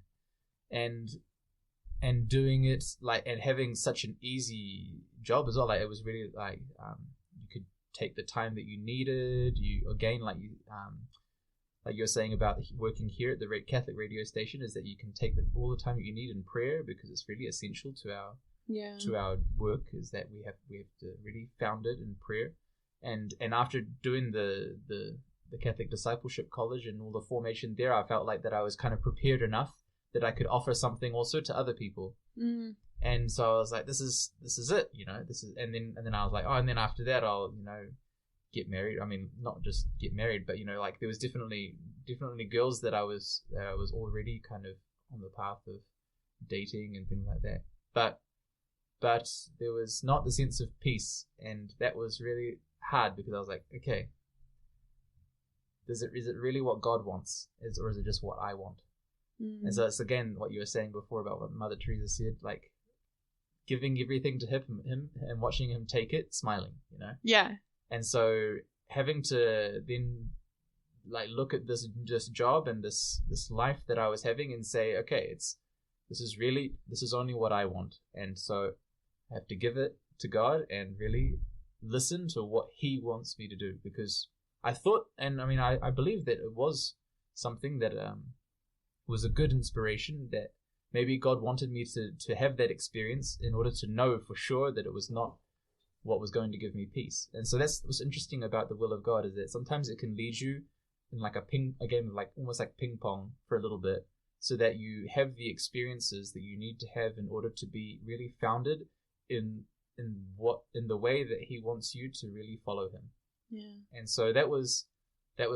and doing it like, and having such an easy job as well. Like, it was really like, you could take the time that you needed. You again, like you're saying about working here at the Catholic radio station, is that you can take all the time that you need in prayer, because it's really essential to our work, is that we have to really found it in prayer. And after doing the Catholic Discipleship College and all the formation there, I felt like that I was kind of prepared enough that I could offer something also to other people. And so I was like, this is it, you know, and then I was like, oh, and then after that I'll, you know, get married. I mean, not just get married, but, you know, like, there was definitely girls that I was already kind of on the path of dating and things like that. But there was not the sense of peace, and that was really hard, because I was like, okay, is it really what God wants, or is it just what I want? And so it's again what you were saying before about what Mother Teresa said, like, giving everything to him and watching him take it, smiling, you know? Yeah. And so having to then, like, look at this job and this life that I was having and say, okay, this is only what I want. And so I have to give it to God and really listen to what he wants me to do, because I thought, and I mean, I believe that it was something that was a good inspiration, that maybe God wanted me to have that experience in order to know for sure that it was not what was going to give me peace. And so that's what's interesting about the will of God, is that sometimes it can lead you in like a game of like almost like ping pong for a little bit, so that you have the experiences that you need to have in order to be really founded in the way that he wants you to really follow him. Yeah. And so that was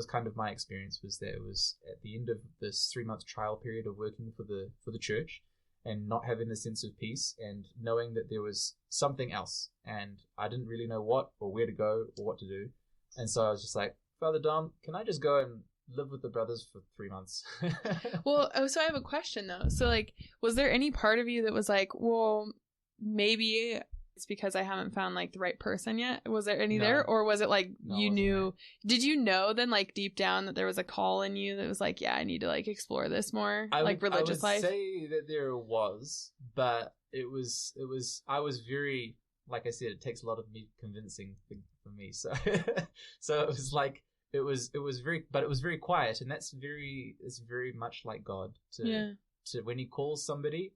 kind of my experience, was that it was at the end of this 3-month trial period of working for the church, and not having a sense of peace, and knowing that there was something else, and I didn't really know what or where to go or what to do. And so I was just like, Father Dom, can I just go and live with the brothers for 3 months? Well, so I have a question though. So, like, was there any part of you that was like, well, maybe it's because I haven't found like the right person yet? Was there any there, or was it like you knew? Did you know then, like, deep down, that there was a call in you that was like, yeah, I need to like explore this more, religious life? I would say that there was, but it was I was very, like I said, it takes a lot of me convincing for me. So so it was like it was very quiet, and it's very much like God to when he calls somebody.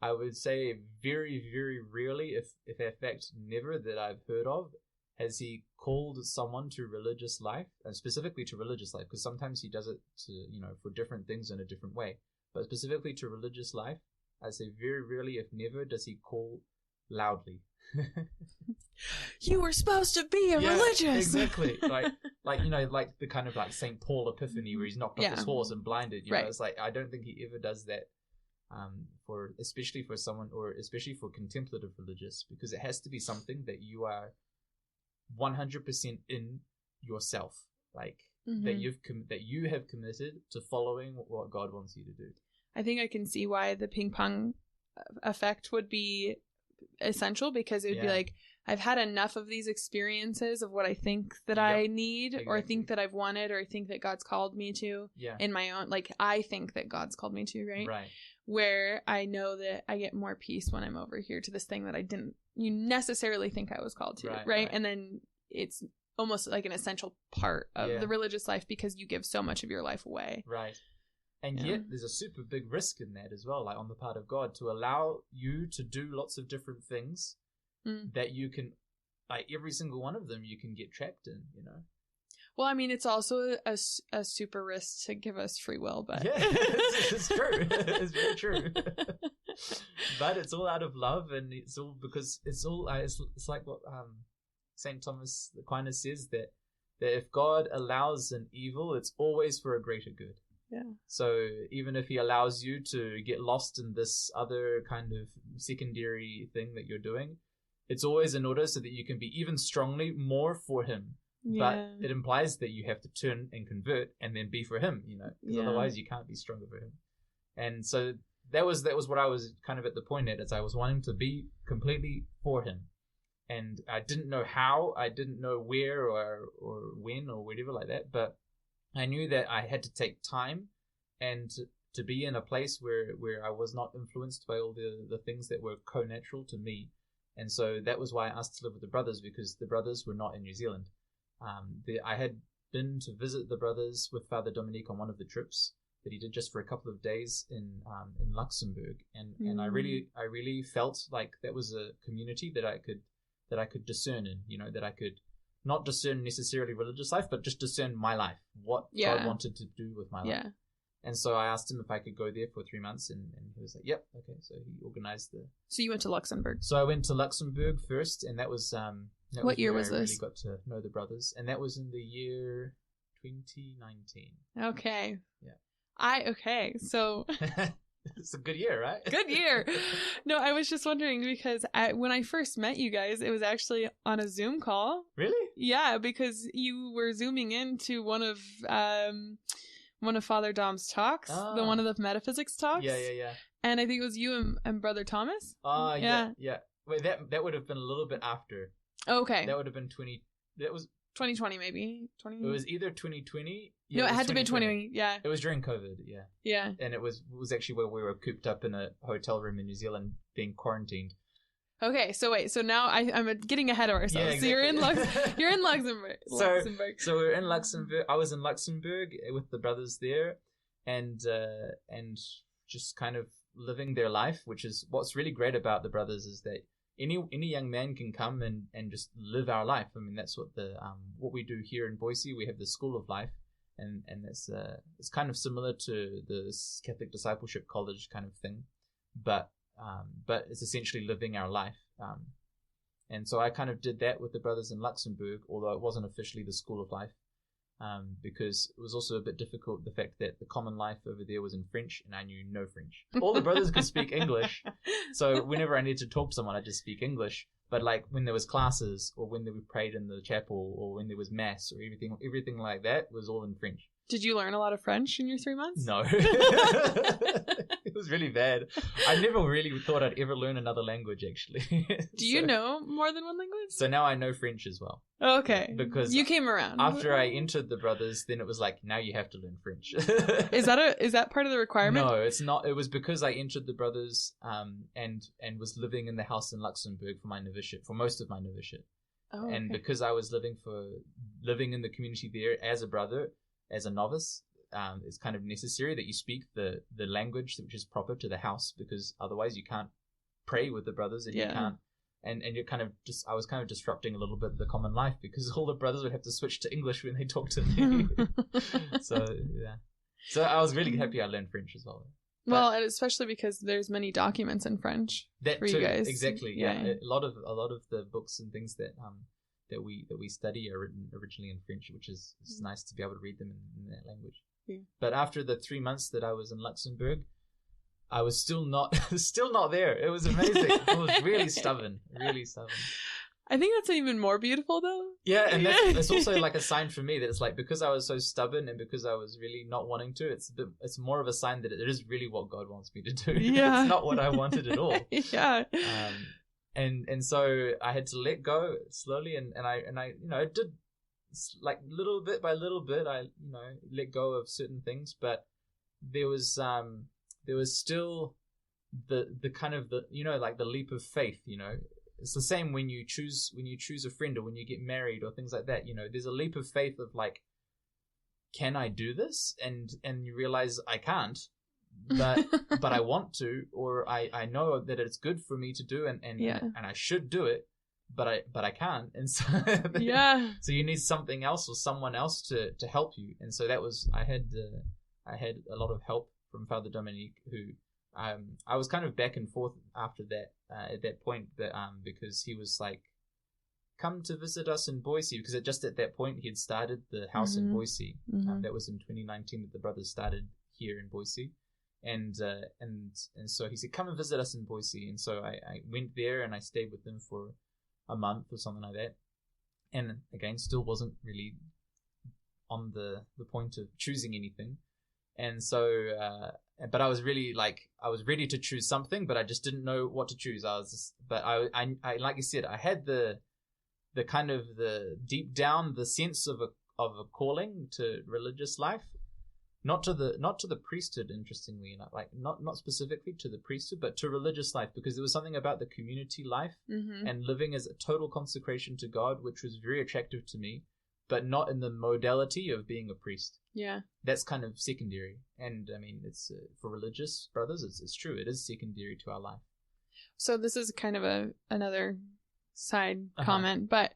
I would say very, very rarely, if in fact never, that I've heard of, has he called someone to religious life, and specifically to religious life, because sometimes he does it to, you know, for different things in a different way, but specifically to religious life, I say very rarely, if never, does he call loudly. You were supposed to be religious. Exactly. like you know, like the kind of like St. Paul epiphany where he's knocked off his horse and blinded. You know, it's like, I don't think he ever does that. Especially for contemplative religious, because it has to be something that you are 100% in yourself, like that you have committed to following what God wants you to do. I think I can see why the ping pong effect would be essential, because it would be like, I've had enough of these experiences of what I think that I need, or think that I've wanted, or think that God's called me to in my own, like, I think that God's called me to, right? Where I know that I get more peace when I'm over here to this thing that I didn't necessarily think I was called to, right? And then it's almost like an essential part of the religious life, because you give so much of your life away. Right. And yet there's a super big risk in that as well, like on the part of God, to allow you to do lots of different things that you can, like every single one of them, you can get trapped in, you know. Well, I mean, it's also a super risk to give us free will, but yeah, it's true. It's very true. But it's all out of love, and it's all because it's like what Saint Thomas Aquinas says, that if God allows an evil, it's always for a greater good. Yeah. So even if he allows you to get lost in this other kind of secondary thing that you're doing, it's always in order so that you can be even strongly more for him. Yeah. But it implies that you have to turn and convert and then be for him, you know, because otherwise you can't be stronger for him. And so that was what I was kind of at the point at, is I was wanting to be completely for him. And I didn't know how, I didn't know where or when or whatever like that, but I knew that I had to take time and to be in a place where I was not influenced by all the things that were co-natural to me. And so that was why I asked to live with the brothers, because the brothers were not in New Zealand. I had been to visit the brothers with Father Dominique on one of the trips that he did just for a couple of days in Luxembourg, and I really felt like that was a community that I could discern in, you know, that I could not discern necessarily religious life, but just discern my life, what God wanted to do with my life. And so I asked him if I could go there for 3 months, and he was like, "Yep, okay." So he organized So you went to Luxembourg. So I went to Luxembourg first, and that was what year was I this? Really got to know the brothers, and that was in the year 2019. Okay. Yeah. So it's a good year, right? Good year. No, I was just wondering because when I first met you guys, it was actually on a Zoom call. Really? Yeah, because you were zooming into one of Father Dom's talks, one of the metaphysics talks. Yeah. And I think it was you and Brother Thomas. Yeah. Wait, that would have been a little bit after. Okay. That would have been 2020 maybe. It was either 2020. Yeah, no, it had to be 2020. Yeah. It was during COVID. Yeah. Yeah. And it was actually where we were cooped up in a hotel room in New Zealand, being quarantined. Okay, so wait, so now I'm getting ahead of ourselves. Yeah, exactly. So you're in Luxembourg. So we're in Luxembourg. I was in Luxembourg with the brothers there, and just kind of living their life, which is what's really great about the brothers, is that any young man can come and just live our life. I mean, that's what what we do here in Boise. We have the School of Life, and it's kind of similar to the Catholic Discipleship College kind of thing, but it's essentially living our life. And so I kind of did that with the brothers in Luxembourg, although it wasn't officially the School of Life, because it was also a bit difficult, the fact that the common life over there was in French, and I knew no French. All the brothers could speak English, so whenever I needed to talk to someone, I just speak English. But like when there was classes, or when we prayed in the chapel, or when there was mass, or everything like that was all in French. Did you learn a lot of French in your 3 months? No. It was really bad. I never really thought I'd ever learn another language, actually. Do you know more than one language? So now I know French as well. Okay. Because you came around. After I entered the brothers, then it was like, now you have to learn French. Is that part of the requirement? No, it's not. It was because I entered the brothers and was living in the house in Luxembourg for my novitiate, for most of my novitiate. Oh, okay. And because I was living in the community there as a brother, as a novice, it's kind of necessary that you speak the language which is proper to the house, because otherwise you can't pray with the brothers, and you can't, and you're kind of I was kind of disrupting a little bit the common life, because all the brothers would have to switch to English when they talk to me. So I was really happy I learned French as well. Well, and especially because there's many documents in French for you guys. Exactly. Yeah. A lot of the books and things that we study are written originally in French, which is it's nice to be able to read them in that language. Yeah. But after the 3 months that I was in Luxembourg, I was still not there. It was amazing. I was really stubborn. I think that's even more beautiful, though. Yeah, and that's also like a sign for me that it's like, because I was so stubborn and because I was really not wanting to, it's more of a sign that it is really what God wants me to do. Yeah. It's not what I wanted at all. Yeah. And so I had to let go slowly, and I it did, like little bit by little bit, I let go of certain things, but there was still the kind of like the leap of faith. It's the same when you choose a friend, or when you get married, or things like that. There's a leap of faith of like, can I do this? And you realize I can't, but I want to, or I know that it's good for me to do, and I should do it. but I can't. And so Yeah. so you need something else or someone else to help you. And so that was, I had a lot of help from Father Dominique, who I was kind of back and forth after that at that point, that because he was like, come to visit us in Boise, because just at that point he had started the house in Boise. That was in 2019 that the brothers started here in Boise. And so he said, come and visit us in Boise. And so I went there and I stayed with them for a month or something like that. And again, still wasn't really on the point of choosing anything. And so, but I was really I was ready to choose something, but I just didn't know what to choose. But I like you said, I had the kind of the deep down, the sense of a calling to religious life. Not to the priesthood, interestingly enough, not specifically to the priesthood, but to religious life, because there was something about the community life and living as a total consecration to God, which was very attractive to me, but not in the modality of being a priest. Yeah, that's kind of secondary, and I mean, it's for religious brothers, it's true, it is secondary to our life. So this is kind of another side comment, but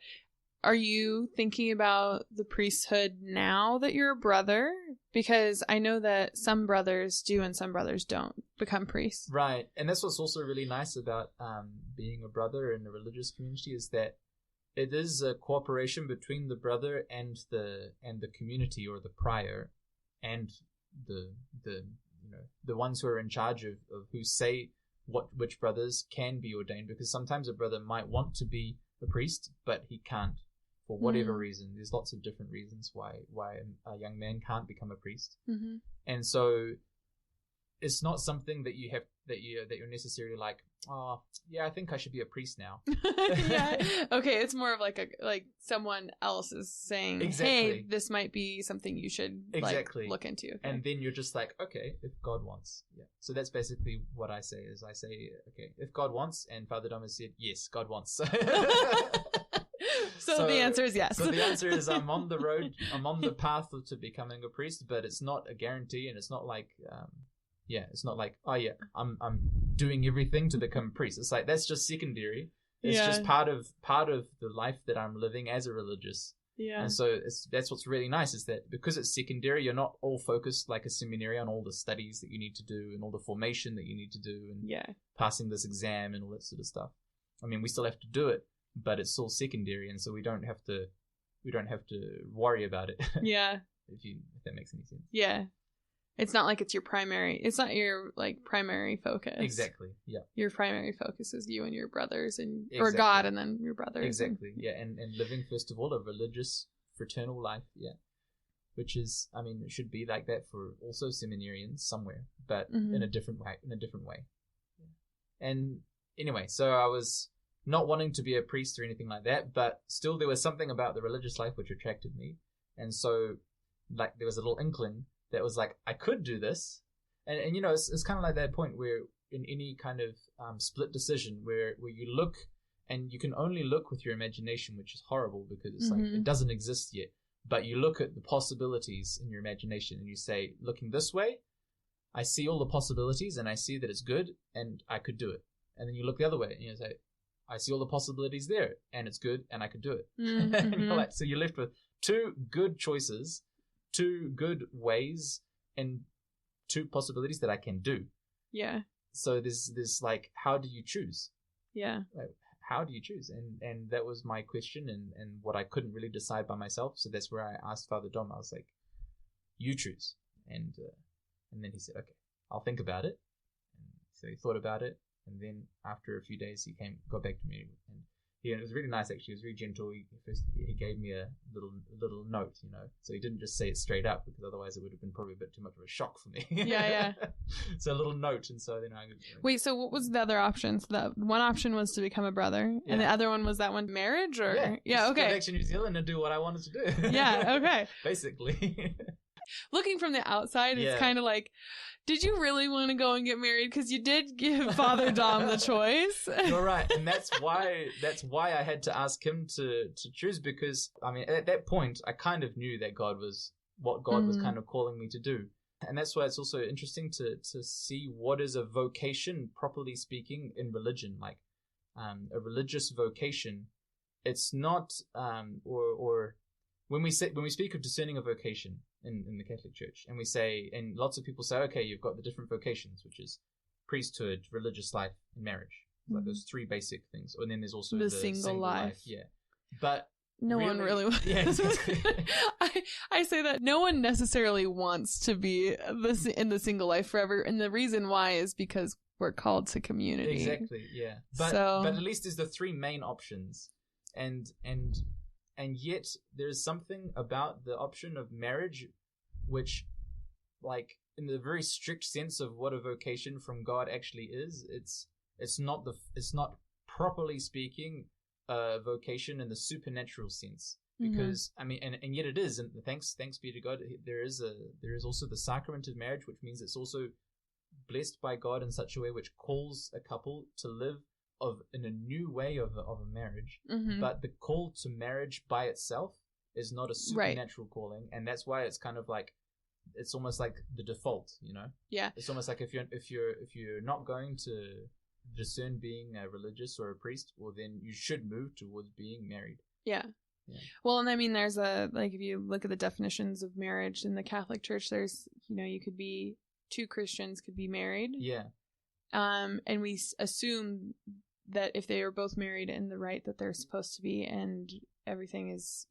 are you thinking about the priesthood now that you're a brother? Because I know that some brothers do and some brothers don't become priests. Right. And that's what's also really nice about being a brother in a religious community, is that it is a cooperation between the brother and the community, or the prior, and the ones who are in charge of who say which brothers can be ordained. Because sometimes a brother might want to be a priest, but he can't. For whatever reason, there's lots of different reasons why a young man can't become a priest, and so it's not something that you're necessarily like, oh yeah, I think I should be a priest now. Yeah, okay, it's more of like someone else is saying, exactly, hey, this might be something you should look into. Okay. And then you're just like, okay, if God wants, yeah. So that's basically what I say. I say, okay, if God wants, and Father Dom has said, yes, God wants. So the answer is yes. So the answer is I'm on the road, I'm on the path to becoming a priest, but it's not a guarantee, and it's not like, it's not like, oh yeah, I'm doing everything to become a priest. It's like, that's just secondary. It's just part of the life that I'm living as a religious. Yeah. And so that's what's really nice, is that because it's secondary, you're not all focused like a seminary on all the studies that you need to do and all the formation that you need to do and passing this exam and all that sort of stuff. I mean, we still have to do it, but it's all secondary, and so we don't have to worry about it. Yeah. if that makes any sense. Yeah. It's not like it's not your primary focus. Exactly. Yeah. Your primary focus is you and your brothers or God and then your brothers. Exactly. Yeah. And living, first of all, a religious fraternal life. Yeah. Which is, I mean, it should be like that for also seminarians somewhere, but in a different way. Yeah. And anyway, so I was not wanting to be a priest or anything like that, but still there was something about the religious life which attracted me. And so there was a little inkling that was like, I could do this. And it's kind of like that point where in any kind of split decision where you look, and you can only look with your imagination, which is horrible because it's like it doesn't exist yet. But you look at the possibilities in your imagination and you say, looking this way, I see all the possibilities and I see that it's good and I could do it. And then you look the other way and you say, I see all the possibilities there and it's good and I could do it. And you're like, so you're left with two good choices, two good ways, and two possibilities that I can do. Yeah. So there's like, how do you choose? Yeah. How do you choose? And that was my question and what I couldn't really decide by myself. So that's where I asked Father Dom. I was like, you choose. And then he said, okay, I'll think about it. And so he thought about it. And then after a few days, he got back to me, and it was really nice actually. He was very gentle. He gave me a little note, So he didn't just say it straight up, because otherwise it would have been probably a bit too much of a shock for me. Yeah. So a little note, and so then Wait, so what was the other option? So that one option was to become a brother, and the other one was that one marriage, or yeah, okay. Go back to New Zealand and do what I wanted to do. Yeah, okay. Basically. Looking from the outside, it's kind of like, did you really want to go and get married? Because you did give Father Dom the choice. You're right, and that's why I had to ask him to choose, because I mean, at that point, I kind of knew that God was kind of calling me to do, and that's why it's also interesting to see what is a vocation, properly speaking, in religion. Like, a religious vocation it's not or when we speak of discerning a vocation in the Catholic Church, and we say, and lots of people say, okay, you've got the different vocations, which is priesthood, religious life, and marriage. Like those three basic things. And then there's also the single life. Yeah. But no one really wants. Yeah, exactly. I say that no one necessarily wants to be in the single life forever. And the reason why is because we're called to community. Exactly, yeah. But at least there's the three main options. And yet there's something about the option of marriage which, like, in the very strict sense of what a vocation from God actually is, it's not properly speaking a vocation in the supernatural sense, because I mean, and yet it is, and thanks be to God, there is also the sacrament of marriage, which means it's also blessed by God in such a way which calls a couple to live in a new way of a marriage. But the call to marriage by itself is not a supernatural calling, and that's why it's kind of like, it's almost like the default, Yeah. It's almost like if you're not going to discern being a religious or a priest, well, then you should move towards being married. Yeah. Well, and I mean, there's if you look at the definitions of marriage in the Catholic Church, there's, you could be two Christians could be married. Yeah. And we assume that if they are both married in the rite that they're supposed to be, and everything is,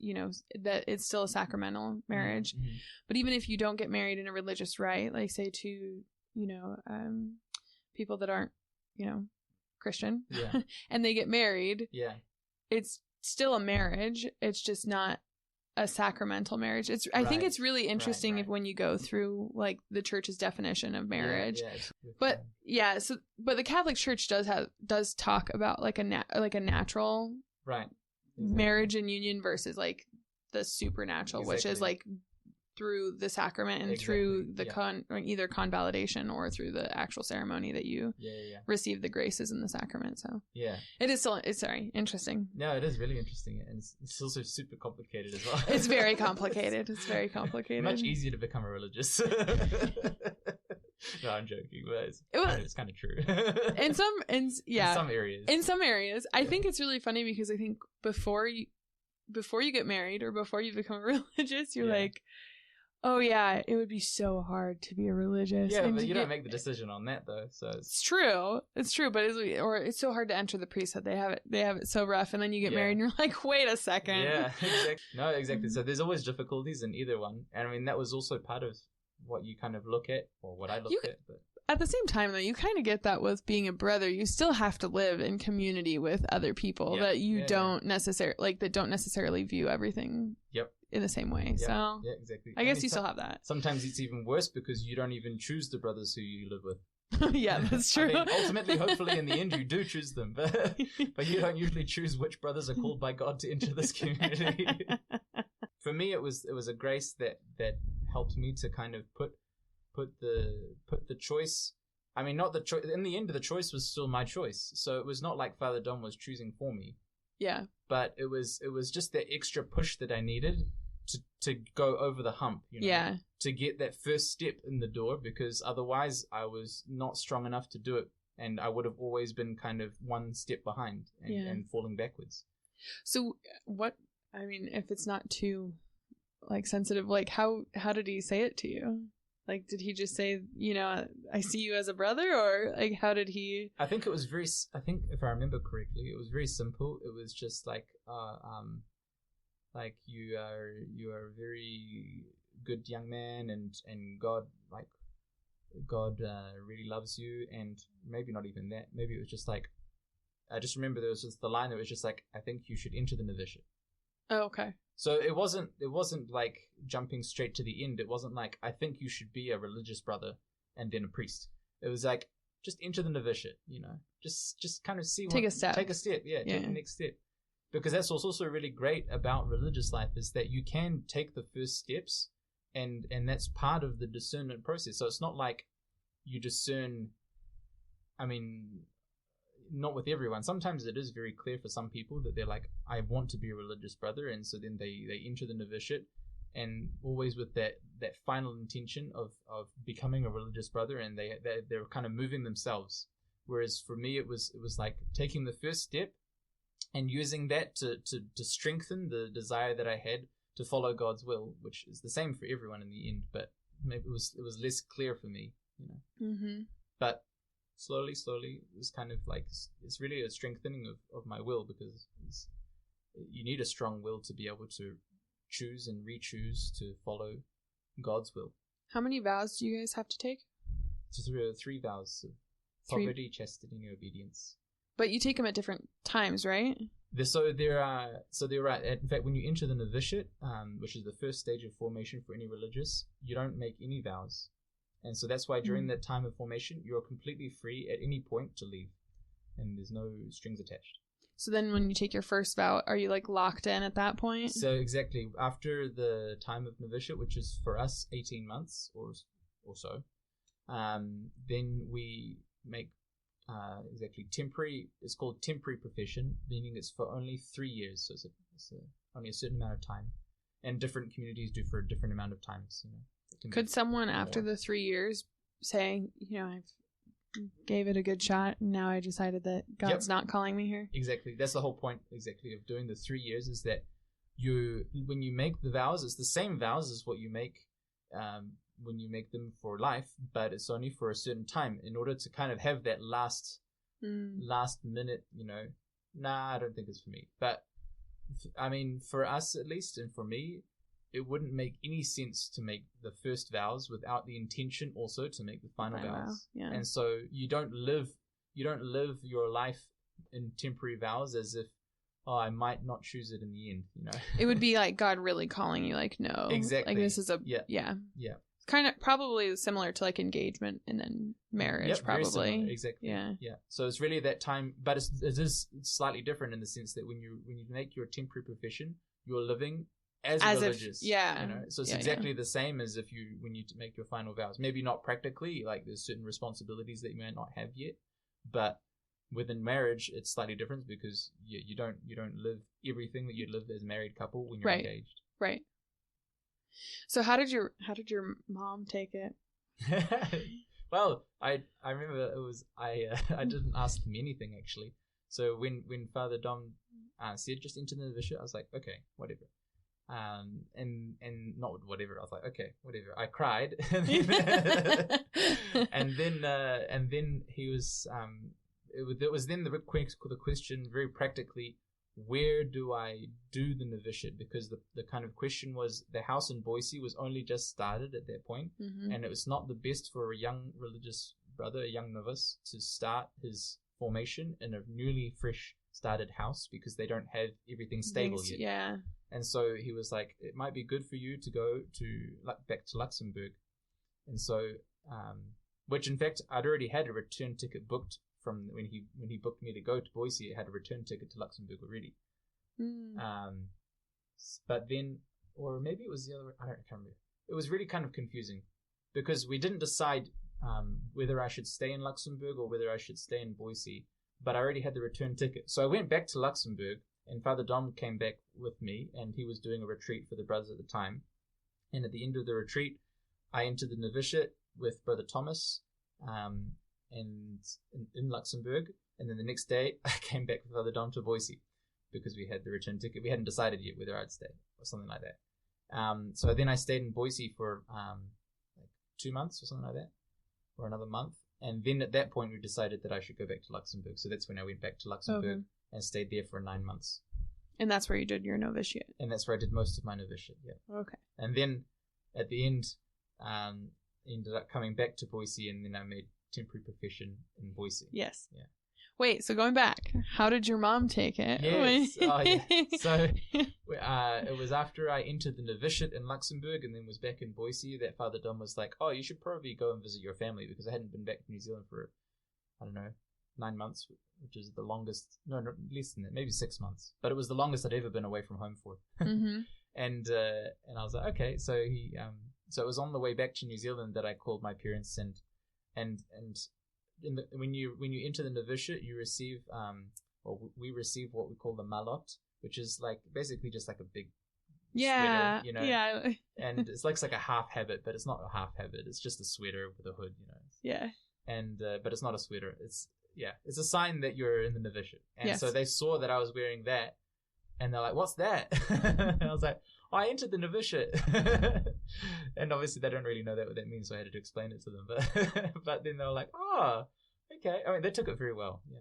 that it's still a sacramental marriage. But even if you don't get married in a religious rite, like say to, people that aren't, Christian, and they get married, it's still a marriage. It's just not a sacramental marriage. I think it's really interesting if when you go through like the church's definition of marriage. But the Catholic Church does talk about like a natural marriage and union versus like the supernatural, which is like through the sacrament and through the either convalidation or through the actual ceremony that you receive the graces in the sacrament. So it is still, it's interesting. No, it is really interesting, and it's also super complicated as well. It's very complicated. It's very complicated. Much easier to become a religious. No, I'm joking, but it's kind of true. In some areas. In some areas, I think it's really funny because I think before you get married or before you become religious, you're like, oh yeah, it would be so hard to be a religious. Yeah, but you don't make the decision on that though. So it's true. It's true, but it's so hard to enter the priesthood. They have it so rough, and then you get married, and you're like, wait a second. Yeah, exactly. No, exactly. So there's always difficulties in either one, and I mean that was also part of what you kind of look at, or what I look at. But at the same time, though, you kind of get that with being a brother. You still have to live in community with other people that you don't necessarily view everything. In the same way. So exactly. I guess you still have that. Sometimes it's even worse because you don't even choose the brothers who you live with. Yeah, that's true. I mean, ultimately, hopefully, in the end, you do choose them, but you don't usually choose which brothers are called by God to enter this community. For me, it was a grace that helped me to kind of put the choice. I mean, not the choice. In the end, the choice was still my choice. So it was not like Father Dom was choosing for me. Yeah. But it was just that extra push that I needed to go over the hump, to get that first step in the door, because otherwise I was not strong enough to do it, and I would have always been kind of one step behind and falling backwards. So if it's not too like sensitive, like how did he say it to you? Like, did he just say, I see you as a brother, or like, how did he? I think if I remember correctly, it was very simple. It was just like, like you are a very good young man, and God really loves you, and maybe not even that. Maybe it was just like, I just remember there was just the line that was just like, I think you should enter the novitiate. Oh, okay. So it wasn't like jumping straight to the end. It wasn't like, I think you should be a religious brother and then a priest. It was like, just enter the novitiate, just kind of see take a step, take the next step. Because that's what's also really great about religious life, is that you can take the first steps, and that's part of the discernment process. So it's not like you discern, I mean, not with everyone. Sometimes it is very clear for some people that they're like, I want to be a religious brother, and so then they enter the novitiate, and always with that final intention of becoming a religious brother, and they're kind of moving themselves. Whereas for me, it was like taking the first step, using that to strengthen the desire that I had to follow God's will, which is the same for everyone in the end, but maybe it was less clear for me, you know. Mm-hmm. But slowly, it was kind of like, it's really a strengthening of my will, because you need a strong will to be able to choose and re-choose to follow God's will. How many vows do you guys have to take? So there are 3 vows of poverty, chastity, and obedience. But you take them at different times, right? There are. In fact, when you enter the novitiate, which is the first stage of formation for any religious, you don't make any vows, and so that's why during that time of formation, you're completely free at any point to leave, and there's no strings attached. So then, when you take your first vow, are you like locked in at that point? So exactly after the time of novitiate, which is for us 18 months or so, then we make. Temporary. It's called temporary profession, meaning it's for only 3 years, so it's only a certain amount of time, and different communities do for a different amount of times. You know, could someone after the 3 years say, you know, I've gave it a good shot, and now I decided that God's not calling me here? Exactly. That's the whole point. Exactly of doing the 3 years is that when you make the vows, it's the same vows as what you make. When you make them for life, but it's only for a certain time in order to kind of have that last minute, you know, I don't think it's for me. But I mean, for us at least, and for me, it wouldn't make any sense to make the first vows without the intention also to make the final vows. Yeah. And so you don't live your life in temporary vows as if, I might not choose it in the end, you know. It would be like God really calling you, like, no. Exactly. Like this is yeah. Kind of probably similar to like engagement and then marriage, probably. Exactly. Yeah. So it's really that time, but it is slightly different in the sense that when you make your temporary profession, you're living as religious. You know? So it's exactly the same as when you make your final vows. Maybe not practically, like there's certain responsibilities that you may not have yet, but within marriage, it's slightly different because you don't live everything that you'd live as a married couple when you're engaged. Right. So how did your mom take it? Well, I remember it was I didn't ask them anything actually. So when Father Dom said just enter the novitiate, I was like, okay, whatever. And not whatever. I was like, okay, whatever. I cried, and then he was it was then the question very practically. Where do I do the novitiate? Because the kind of question was, the house in Boise was only just started at that point, and it was not the best for a young religious brother, a young novice, to start his formation in a newly fresh started house because they don't have everything stable yet. Yeah. And so he was like, it might be good for you to go back to Luxembourg. And so, which in fact, I'd already had a return ticket booked from when he booked me to go to Boise. It had a return ticket to Luxembourg already. But then, or maybe it was the other way, I can't remember. It was really kind of confusing because we didn't decide whether I should stay in Luxembourg or whether I should stay in Boise, but I already had the return ticket. So I went back to Luxembourg, and Father Dom came back with me, and he was doing a retreat for the brothers at the time. And at the end of the retreat, I entered the novitiate with Brother Thomas, and in Luxembourg, and then the next day I came back with Father Dom to Boise because we had the return ticket. We hadn't decided yet whether I'd stay or something like that. So then I stayed in Boise for like 2 months or something like that, or another month, and then at that point we decided that I should go back to Luxembourg. So that's when I went back to Luxembourg and stayed there for 9 months. And that's where you did your novitiate. And that's where I did most of my novitiate. Yeah. Okay. And then at the end, ended up coming back to Boise, and then I made temporary profession in Boise. Yes. Yeah. Wait, so going back, how did your mom take it? Yes. So it was after I entered the novitiate in Luxembourg and then was back in Boise that Father Dom was like, oh, you should probably go and visit your family, because I hadn't been back to New Zealand for, 9 months, which is the longest, no, less than that, maybe 6 months. But it was the longest I'd ever been away from home for. And I was like, okay. So so it was on the way back to New Zealand that I called my parents, and when you enter the novitiate, you receive we receive what we call the malot, which is like basically just like a big sweater, you know. Yeah. And it's like a half habit, but it's not a half habit. It's just a sweater with a hood, you know. Yeah. And but it's not a sweater. it's a sign that you're in the novitiate. And so they saw that I was wearing that, and they're like, "What's that?" And I was like, I entered the novitiate. And obviously they don't really know what that means, so I had to explain it to them. But then they were like, "Oh, okay." I mean, they took it very well. Yeah.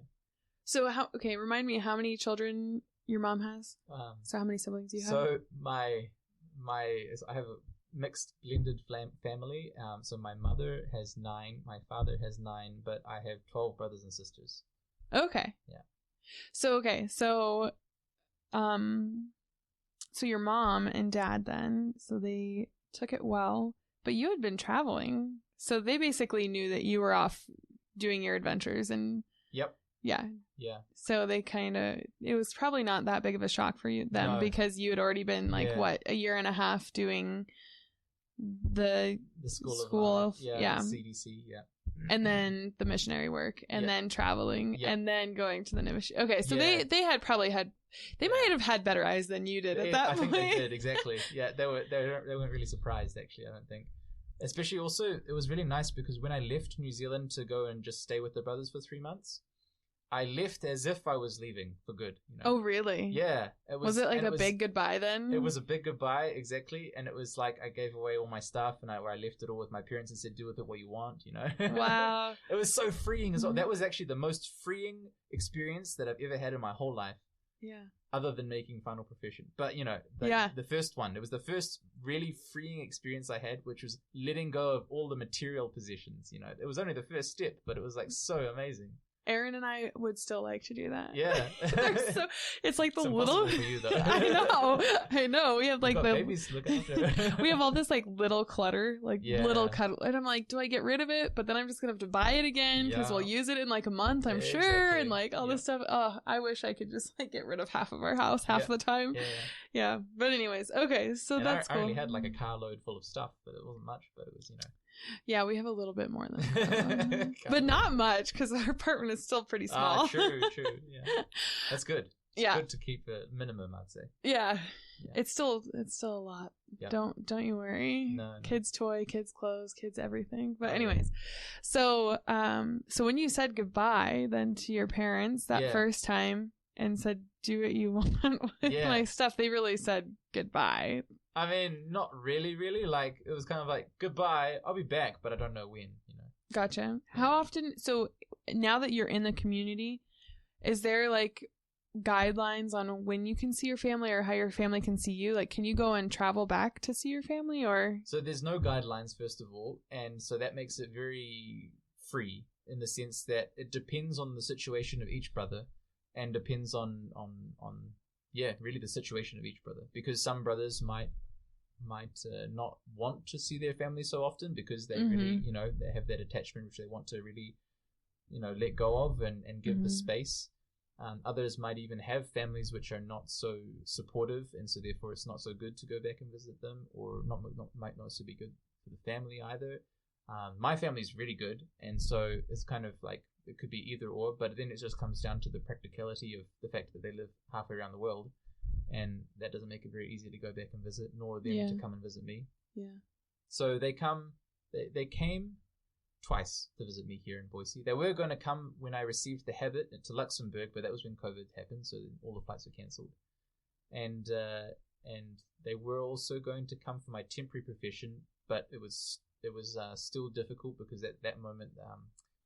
So remind me how many children your mom has. So how many siblings do you have? So I have a mixed blended family. So my mother has 9, my father has 9, but I have 12 brothers and sisters. Okay. Yeah. So so your mom and dad then, so they took it well, but you had been traveling, so they basically knew that you were off doing your adventures. And Yep. Yeah. So they it was probably not that big of a shock for them, because you had already been a year and a half doing the school of CDC, and then the missionary work, and then traveling, and then going to the novitiate. Okay, so they might have had better eyes than you did at that point. I think they did, exactly. Yeah, they weren't really surprised, actually, I don't think. Especially also, it was really nice because when I left New Zealand to go and just stay with the brothers for 3 months, I left as if I was leaving for good. Oh, really? Yeah. Was it like a big goodbye then? It was a big goodbye, exactly. And it was like I gave away all my stuff, and I left it all with my parents and said, "Do with it what you want," Wow. It was so freeing as well. That was actually the most freeing experience that I've ever had in my whole life. Yeah. Other than making final profession. But, the first one, it was the first really freeing experience I had, which was letting go of all the material possessions. It was only the first step, but it was like so amazing. Aaron and I would still like to do that. Yeah. It's like the it's little for you, though. I know. We have like the babies to look after. We have all this like little clutter, little cuddle, and I'm like, do I get rid of it? But then I'm just gonna have to buy it again because we'll use it in like a month, I'm sure, exactly. and like all this stuff. Oh, I wish I could just like get rid of half of our house half the time. Yeah. But anyways, okay, so that's cool. I only had like a carload full of stuff, but it wasn't much. But it was Yeah, we have a little bit more than that. But not much, because our apartment is still pretty small. True. Yeah. That's good. It's good to keep a minimum, I'd say. Yeah. It's still a lot. Yep. Don't you worry. No. Kids' toy, kids' clothes, kids' everything. But anyways, so when you said goodbye then to your parents that first time and said, "Do what you want with my stuff," they really said goodbye. I mean, not really. Like, it was kind of like, goodbye, I'll be back, but I don't know when, Gotcha. How often, so now that you're in the community, is there like guidelines on when you can see your family or how your family can see you? Like, can you go and travel back to see your family, or? So there's no guidelines, first of all, and so that makes it very free in the sense that it depends on the situation of each brother and depends on really the situation of each brother, because some brothers might not want to see their family so often because they really, they have that attachment which they want to really, let go of and give the space. Others might even have families which are not so supportive, and so therefore it's not so good to go back and visit them, or might not so be good for the family either. My family is really good, and so it's kind of like it could be either or, but then it just comes down to the practicality of the fact that they live halfway around the world, and that doesn't make it very easy to go back and visit, nor them to come and visit me. Yeah. So they came twice to visit me here in Boise. They were going to come when I received the habit to Luxembourg, but that was when COVID happened, so all the flights were cancelled. And they were also going to come for my temporary profession, but it was still difficult because at that moment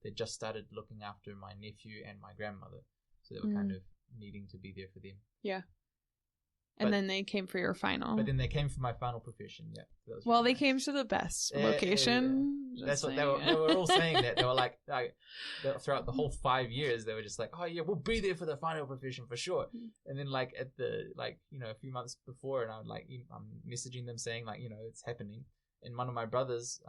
they just started looking after my nephew and my grandmother, so they were kind of needing to be there for them. Yeah. And then they came for your final. But then they came for my final profession, yeah. Well, they came to the best location. Yeah. That's what they were all saying. That they were like throughout the whole 5 years, they were just like, "Oh yeah, we'll be there for the final profession for sure." And then like at the a few months before, and I'm messaging them saying it's happening. And one of my brothers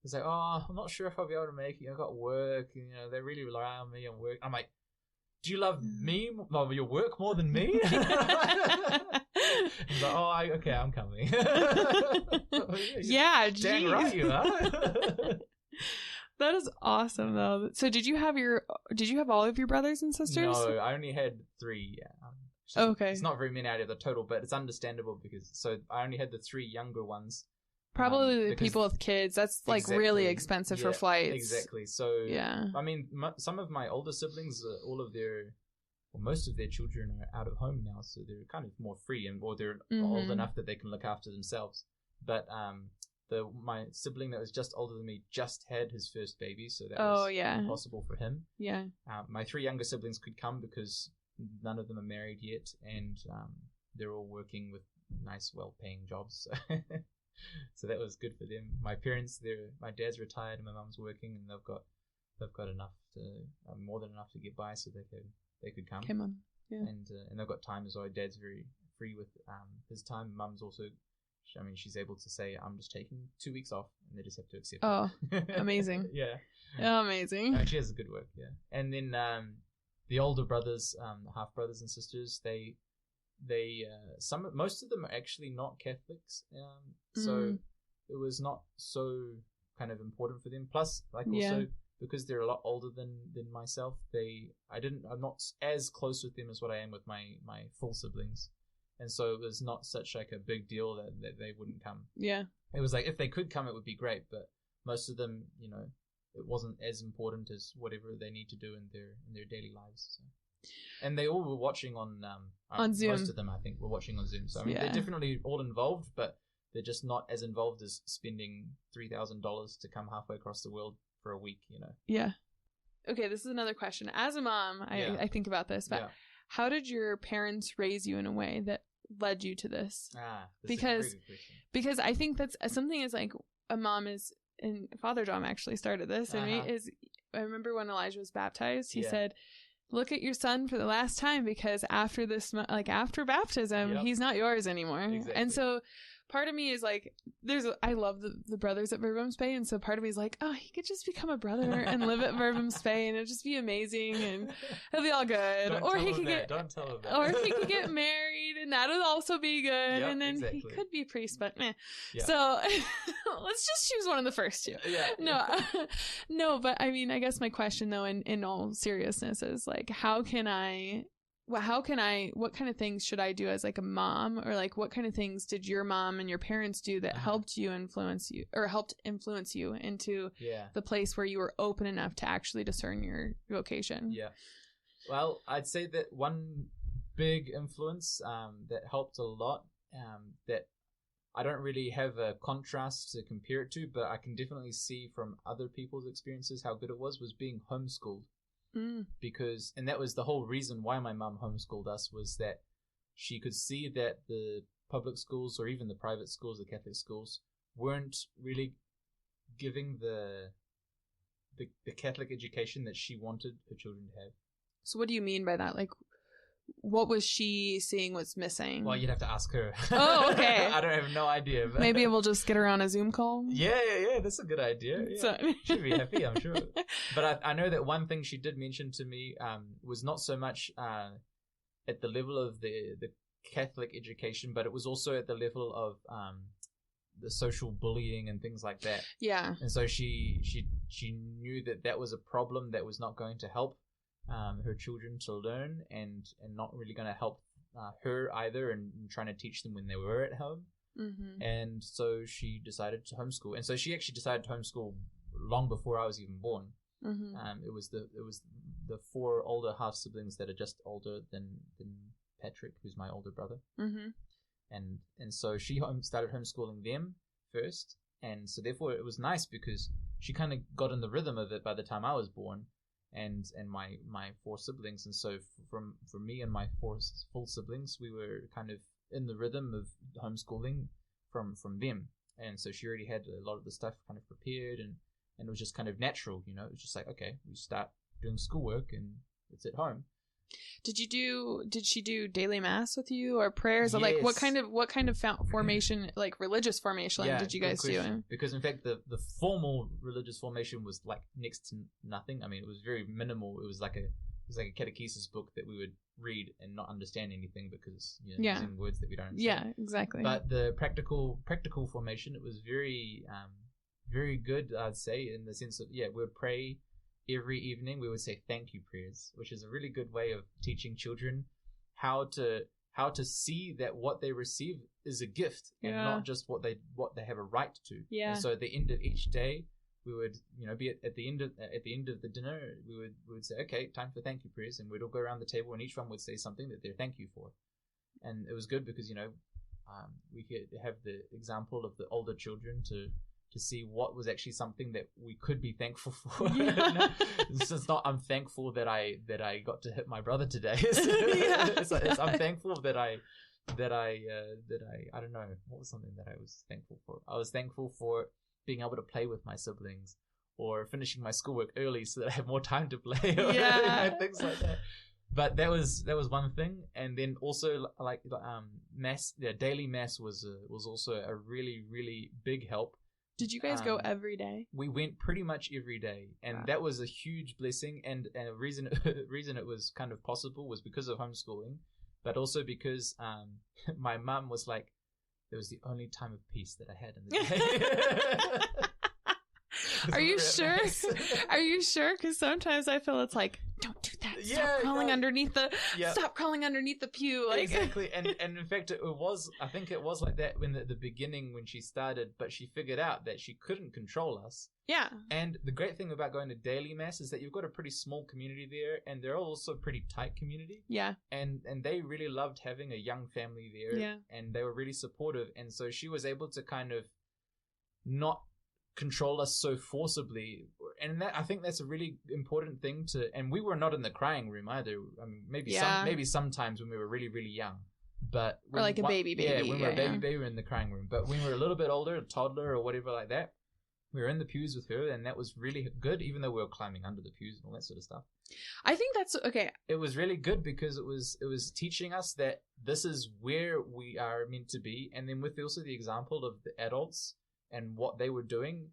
was like, "Oh, I'm not sure if I'll be able to make it. I've got work. And, they really rely on me and work." I'm like, "Do you love me, your work more than me?" He's like, okay, I'm coming. Yeah, dang right you are. That is awesome, though. So did you have all of your brothers and sisters? No, I only had 3. Okay. It's not very many out of the total, but it's understandable because I only had the 3 younger ones, Probably the people with kids. That's like really expensive for flights. Exactly. So I mean, some of my older siblings, most of their children are out of home now, so they're kind of more free, or they're old enough that they can look after themselves. But my sibling that was just older than me just had his first baby, so that was impossible for him. Yeah. My 3 younger siblings could come because none of them are married yet, and they're all working with nice, well-paying jobs. So that was good for them. My parents, my dad's retired and my mum's working, and they've got enough more than enough to get by, so they could come. Come on. Yeah. And they've got time as well. Dad's very free with his time. Mum's also, I mean, she's able to say, I'm just taking 2 weeks off, and they just have to accept it. Amazing. Yeah. Amazing. She has a good work, yeah. And then the older brothers, half brothers and sisters, most of them are actually not Catholics, so it was not so kind of important for them. Plus, also because they're a lot older than myself, I'm not as close with them as what I am with my full siblings, and so it was not such like a big deal that they wouldn't come. Yeah, it was like if they could come, it would be great, but most of them, it wasn't as important as whatever they need to do in their daily lives. So. And they all were watching on Zoom. Most of them, I think, were watching on Zoom. So I mean, they're definitely all involved, but they're just not as involved as spending $3,000 to come halfway across the world for a week. Yeah. Okay, this is another question. As a mom, I think about this, but how did your parents raise you in a way that led you to this? Because I think that's something is like a mom is, and Father John actually started this, and I remember when Elijah was baptized, he said, look at your son for the last time, because after after baptism, he's not yours anymore. Exactly. And so part of me is like, I love the brothers at Verbum Spey, and so part of me is like, oh, he could just become a brother and live at Verbum Spey, and it'd just be amazing, and it'll be all good. Don't tell him that. Or he could get married, and that would also be good. Yep, and then he could be a priest, but meh. Yeah. So let's just choose one of the first two. Yeah. No, but I mean, I guess my question though, in all seriousness, is like, what kind of things should I do as like a mom, or like what kind of things did your mom and your parents do that helped influence you into the place where you were open enough to actually discern your vocation? Yeah. Well, I'd say that one big influence that helped a lot, that I don't really have a contrast to compare it to, but I can definitely see from other people's experiences how good it was being homeschooled. Because, and that was the whole reason why my mum homeschooled us, was that she could see that the public schools, or even the private schools, the Catholic schools, weren't really giving the Catholic education that she wanted her children to have. So what do you mean by that? Like, what was she seeing was missing? Well, you'd have to ask her. Oh, okay. I don't have no idea. But maybe we'll just get her on a Zoom call. Yeah. That's a good idea. Yeah. So she'd be happy, I'm sure. But I know that one thing she did mention to me was not so much at the level of the Catholic education, but it was also at the level of the social bullying and things like that. Yeah. And so she knew that was a problem that was not going to help her children to learn, and not really going to help her either, and trying to teach them when they were at home. Mm-hmm. And so she decided to homeschool, and so she actually decided to homeschool long before I was even born. Mm-hmm. It was the 4 older half siblings that are just older than Patrick, who's my older brother. Mm-hmm. And so she started homeschooling them first, and so therefore it was nice because she kind of got in the rhythm of it by the time I was born. And my 4 siblings, and so from me and my 4 full siblings, we were kind of in the rhythm of homeschooling from them, and so she already had a lot of the stuff kind of prepared, and it was just kind of natural, it was just like, okay, we start doing schoolwork and it's at home. Did she do daily mass with you, or prayers? Yes. Or like what kind of formation, like religious formation, did you guys do? Because in fact the formal religious formation was like next to nothing. I mean, it was very minimal. It was like a catechesis book that we would read and not understand anything, because using words that we don't understand. Yeah, exactly. But the practical formation, it was very very good, I'd say, in the sense of we would pray. Every evening we would say thank you prayers, which is a really good way of teaching children how to how to see that what they receive is a gift and not just what they have a right to. Yeah. And so at the end of each day, we would, be at the end of the dinner, we would say, okay, time for thank you prayers, and we'd all go around the table, and each one would say something that they're thank you for. And it was good because we could have the example of the older children to see what was actually something that we could be thankful for. Yeah. It's not I'm thankful that I got to hit my brother today. Yeah. I'm thankful that I don't know, what was something that I was thankful for. I was thankful for being able to play with my siblings, or finishing my schoolwork early so that I have more time to play, or things like that. But that was one thing. And then also like mass, daily mass was also a really, really big help. Did you guys go every day? We went pretty much every day, and that was a huge blessing. And a reason it was kind of possible was because of homeschooling, but also because my mum was like, it was the only time of peace that I had in the day. Are you sure? Are you sure? Because sometimes I feel it's like, don't do that. Stop crawling underneath the. Stop crawling underneath the pew. Like. Exactly. And in fact, I think it was like that at the beginning when she started, but she figured out that she couldn't control us. Yeah. And the great thing about going to daily mass is that you've got a pretty small community there, and they're also a pretty tight community. Yeah. And they really loved having a young family there. Yeah. And they were really supportive, and so she was able to kind of not control us so forcibly, and I think that's a really important thing to. And we were not in the crying room either. I mean, maybe sometimes when we were really, really young, but or like a baby. Yeah, when we were a baby, we were in the crying room. But when we were a little bit older, a toddler or whatever like that, we were in the pews with her, and that was really good. Even though we were climbing under the pews and all that sort of stuff. I think that's okay. It was really good because it was teaching us that this is where we are meant to be, and then with also the example of the adults and what they were doing,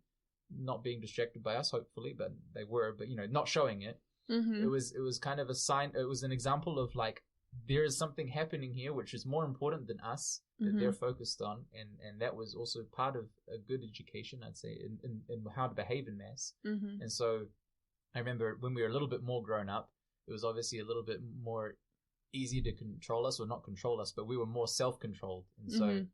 not being distracted by us, hopefully, but they were, but not showing it. Mm-hmm. It was kind of a sign. It was an example of like, there is something happening here which is more important than us, that they're focused on, and that was also part of a good education, I'd say, in how to behave in mass. And so I remember when we were a little bit more grown up, it was obviously a little bit more easy to control us, or not control us, but we were more self-controlled. And so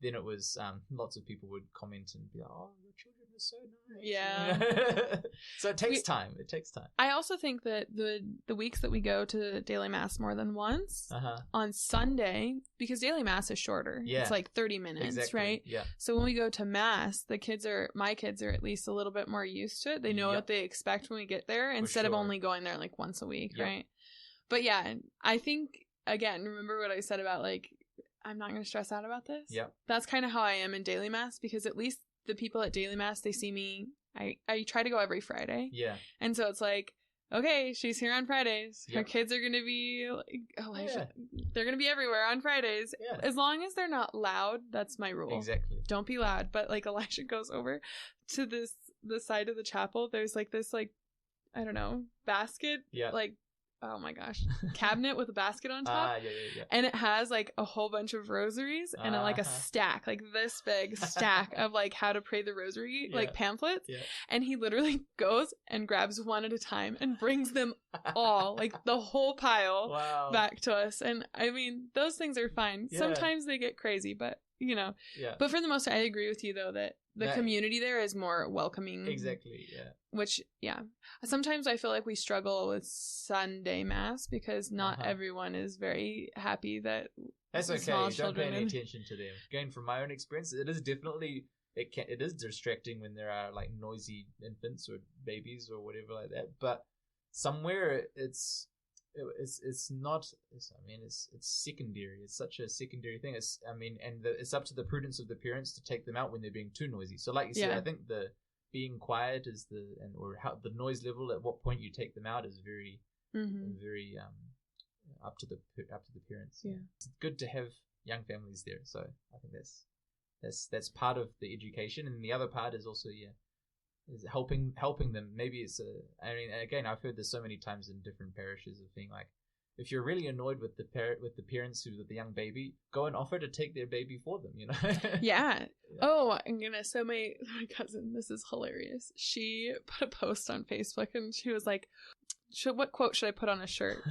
then it was lots of people would comment and be like, oh, your children are so nice. Yeah. So it takes time. It takes time. I also think that the weeks that we go to daily mass more than once, on Sunday, because daily mass is shorter. Yeah. It's like 30 minutes, right? Yeah. So when we go to mass, my kids are at least a little bit more used to it. They know what they expect when we get there, instead of only going there like once a week, right? But yeah, I think, again, remember what I said about like, I'm not going to stress out about this. Yeah. That's kind of how I am in daily mass, because at least the people at daily mass, they see me. I try to go every Friday. Yeah. And so it's like, okay, she's here on Fridays. Her kids are going to be like, they're going to be everywhere on Fridays. Yeah. As long as they're not loud, that's my rule. Exactly. Don't be loud. But like Elisha goes over to the side of the chapel. There's like this, like, I don't know, basket. Yeah. Like, oh my gosh, cabinet with a basket on top. Yeah. And it has like a whole bunch of rosaries and like a stack, like this big stack of like how to pray the rosary, like pamphlets. Yeah. And he literally goes and grabs one at a time and brings them all, like the whole pile, back to us. And I mean, those things are fine. Yeah. Sometimes they get crazy, but but for the most part, I agree with you though that the community there is more welcoming. Exactly. Yeah. Which, sometimes I feel like we struggle with Sunday mass because not everyone is very happy that that's okay. Don't pay any attention to them. Again, from my own experience, it is definitely it is distracting when there are like noisy infants or babies or whatever like that. But somewhere it's not. It's secondary. It's such a secondary thing. It's up to the prudence of the parents to take them out when they're being too noisy. So like you said, I think the being quiet is or how the noise level at what point you take them out is very very up to the parents. Yeah, it's good to have young families there. So I think that's part of the education, and the other part is also is helping them. Maybe it's again, I've heard this so many times in different parishes of being like, if you're really annoyed with the parents with the young baby, go and offer to take their baby for them, Yeah. Oh, so my cousin, this is hilarious. She put a post on Facebook and she was like, what quote should I put on a shirt?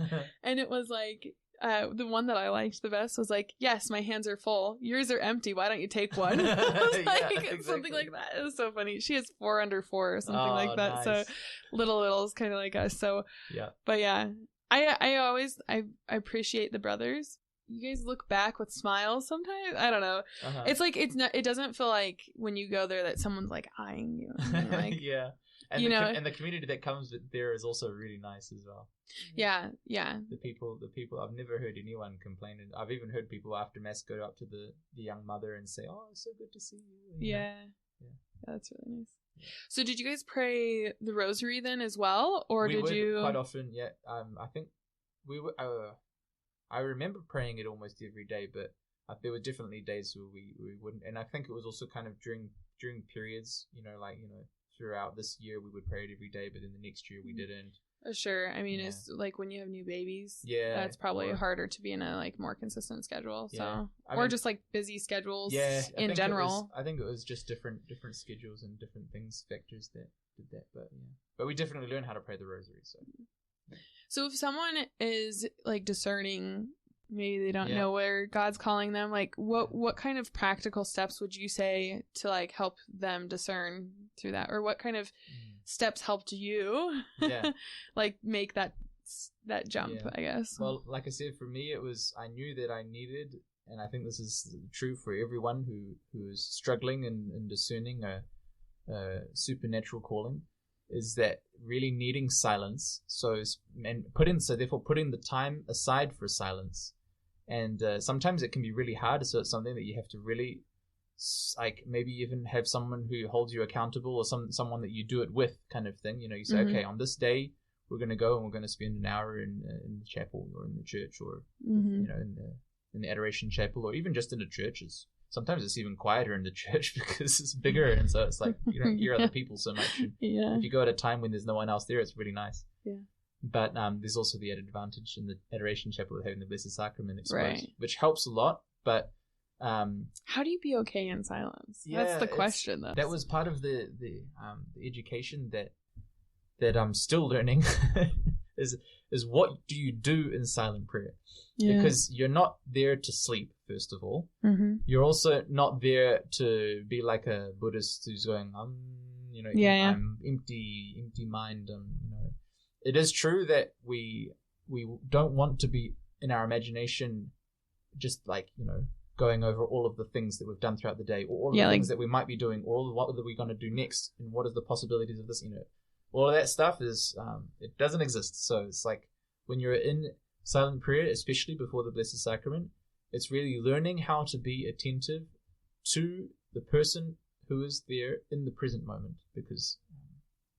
And it was like, The one that I liked the best was like, yes, my hands are full. Yours are empty. Why don't you take one? Exactly. Something like that. It was so funny. She has 4 under 4 or something like that. Nice. So little's kind of like us. So yeah. But yeah, I appreciate the brothers. You guys look back with smiles sometimes. I don't know. It's like it doesn't feel like when you go there that someone's like eyeing you. Like, yeah. And and the community that comes there is also really nice as well. Yeah. The people. I've never heard anyone complain. I've even heard people after mass go up to the young mother and say, "Oh, it's so good to see you." Yeah, that's really nice. Yeah. So, did you guys pray the rosary then as well, or we did would you quite often? Yeah. I think we were. I remember praying it almost every day, but there were definitely days where we wouldn't. And I think it was also kind of during periods, throughout this year we would pray it every day, but then the next year we didn't. Sure. I mean, it's like when you have new babies, that's probably harder to be in a like more consistent schedule. So, just like busy schedules in general. I think it was just different schedules and different factors that did that. But we definitely learned how to pray the rosary. So if someone is like discerning, maybe they don't know where God's calling them, like what kind of practical steps would you say to like help them discern through that, or what kind of steps helped you like make that jump, I guess? Well, like I said, for me it was, I knew that I needed, and I think this is true for everyone who is struggling and discerning a supernatural calling, is that really needing silence. Therefore putting the time aside for silence. And sometimes it can be really hard. So it's something that you have to really, like, maybe even have someone who holds you accountable, or someone that you do it with, kind of thing. You say, okay, on this day we're going to go and we're going to spend an hour in the chapel or in the church, or in the adoration chapel, or even just in the churches. Sometimes it's even quieter in the church because it's bigger, and so it's like you don't hear other people so much. And if you go at a time when there's no one else there, it's really nice. Yeah. But there's also the added advantage in the adoration chapel of having the Blessed Sacrament exposed, which helps a lot. But how do you be okay in silence? That's the question, though. That was part of the education that I'm still learning. is what do you do in silent prayer? Because you're not there to sleep, first of all. You're also not there to be like a Buddhist who's going, I'm empty mind. It is true that we don't want to be in our imagination just like, going over all of the things that we've done throughout the day, or all of the things that we might be doing, or what are we going to do next, and what are the possibilities of this, all of that stuff is, it doesn't exist. So it's like when you're in silent prayer, especially before the Blessed Sacrament, it's really learning how to be attentive to the person who is there in the present moment, because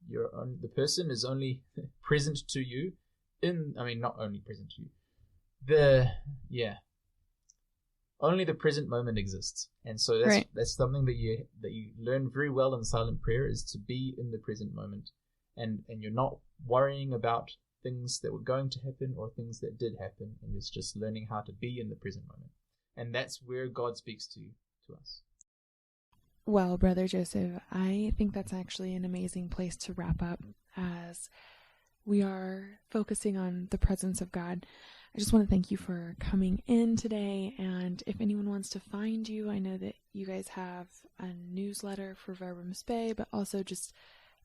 the person is only present to you not only present to you. Only the present moment exists. And so that's something that you learn very well in silent prayer, is to be in the present moment. And you're not worrying about things that were going to happen or things that did happen, and it's just learning how to be in the present moment. And that's where God speaks to us. Well, Brother Joseph, I think that's actually an amazing place to wrap up, as we are focusing on the presence of God. I just want to thank you for coming in today, and if anyone wants to find you, I know that you guys have a newsletter for Verbum Spe, but also just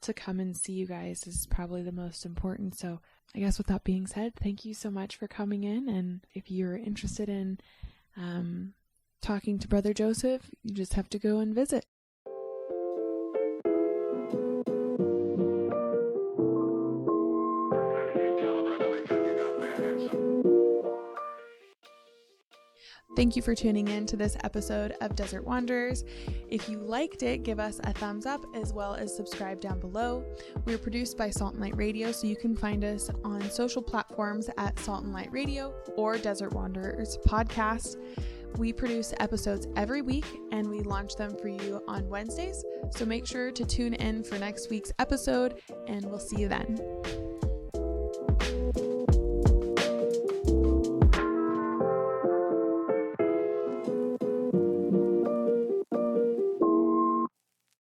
to come and see you guys is probably the most important. So I guess with that being said, thank you so much for coming in, and if you're interested in talking to Brother Joseph, you just have to go and visit. Thank you for tuning in to this episode of Desert Wanderers. If you liked it, give us a thumbs up, as well as subscribe down below. We're produced by Salt and Light Radio, so you can find us on social platforms at Salt and Light Radio or Desert Wanderers Podcast. We produce episodes every week, and we launch them for you on Wednesdays. So make sure to tune in for next week's episode, and we'll see you then.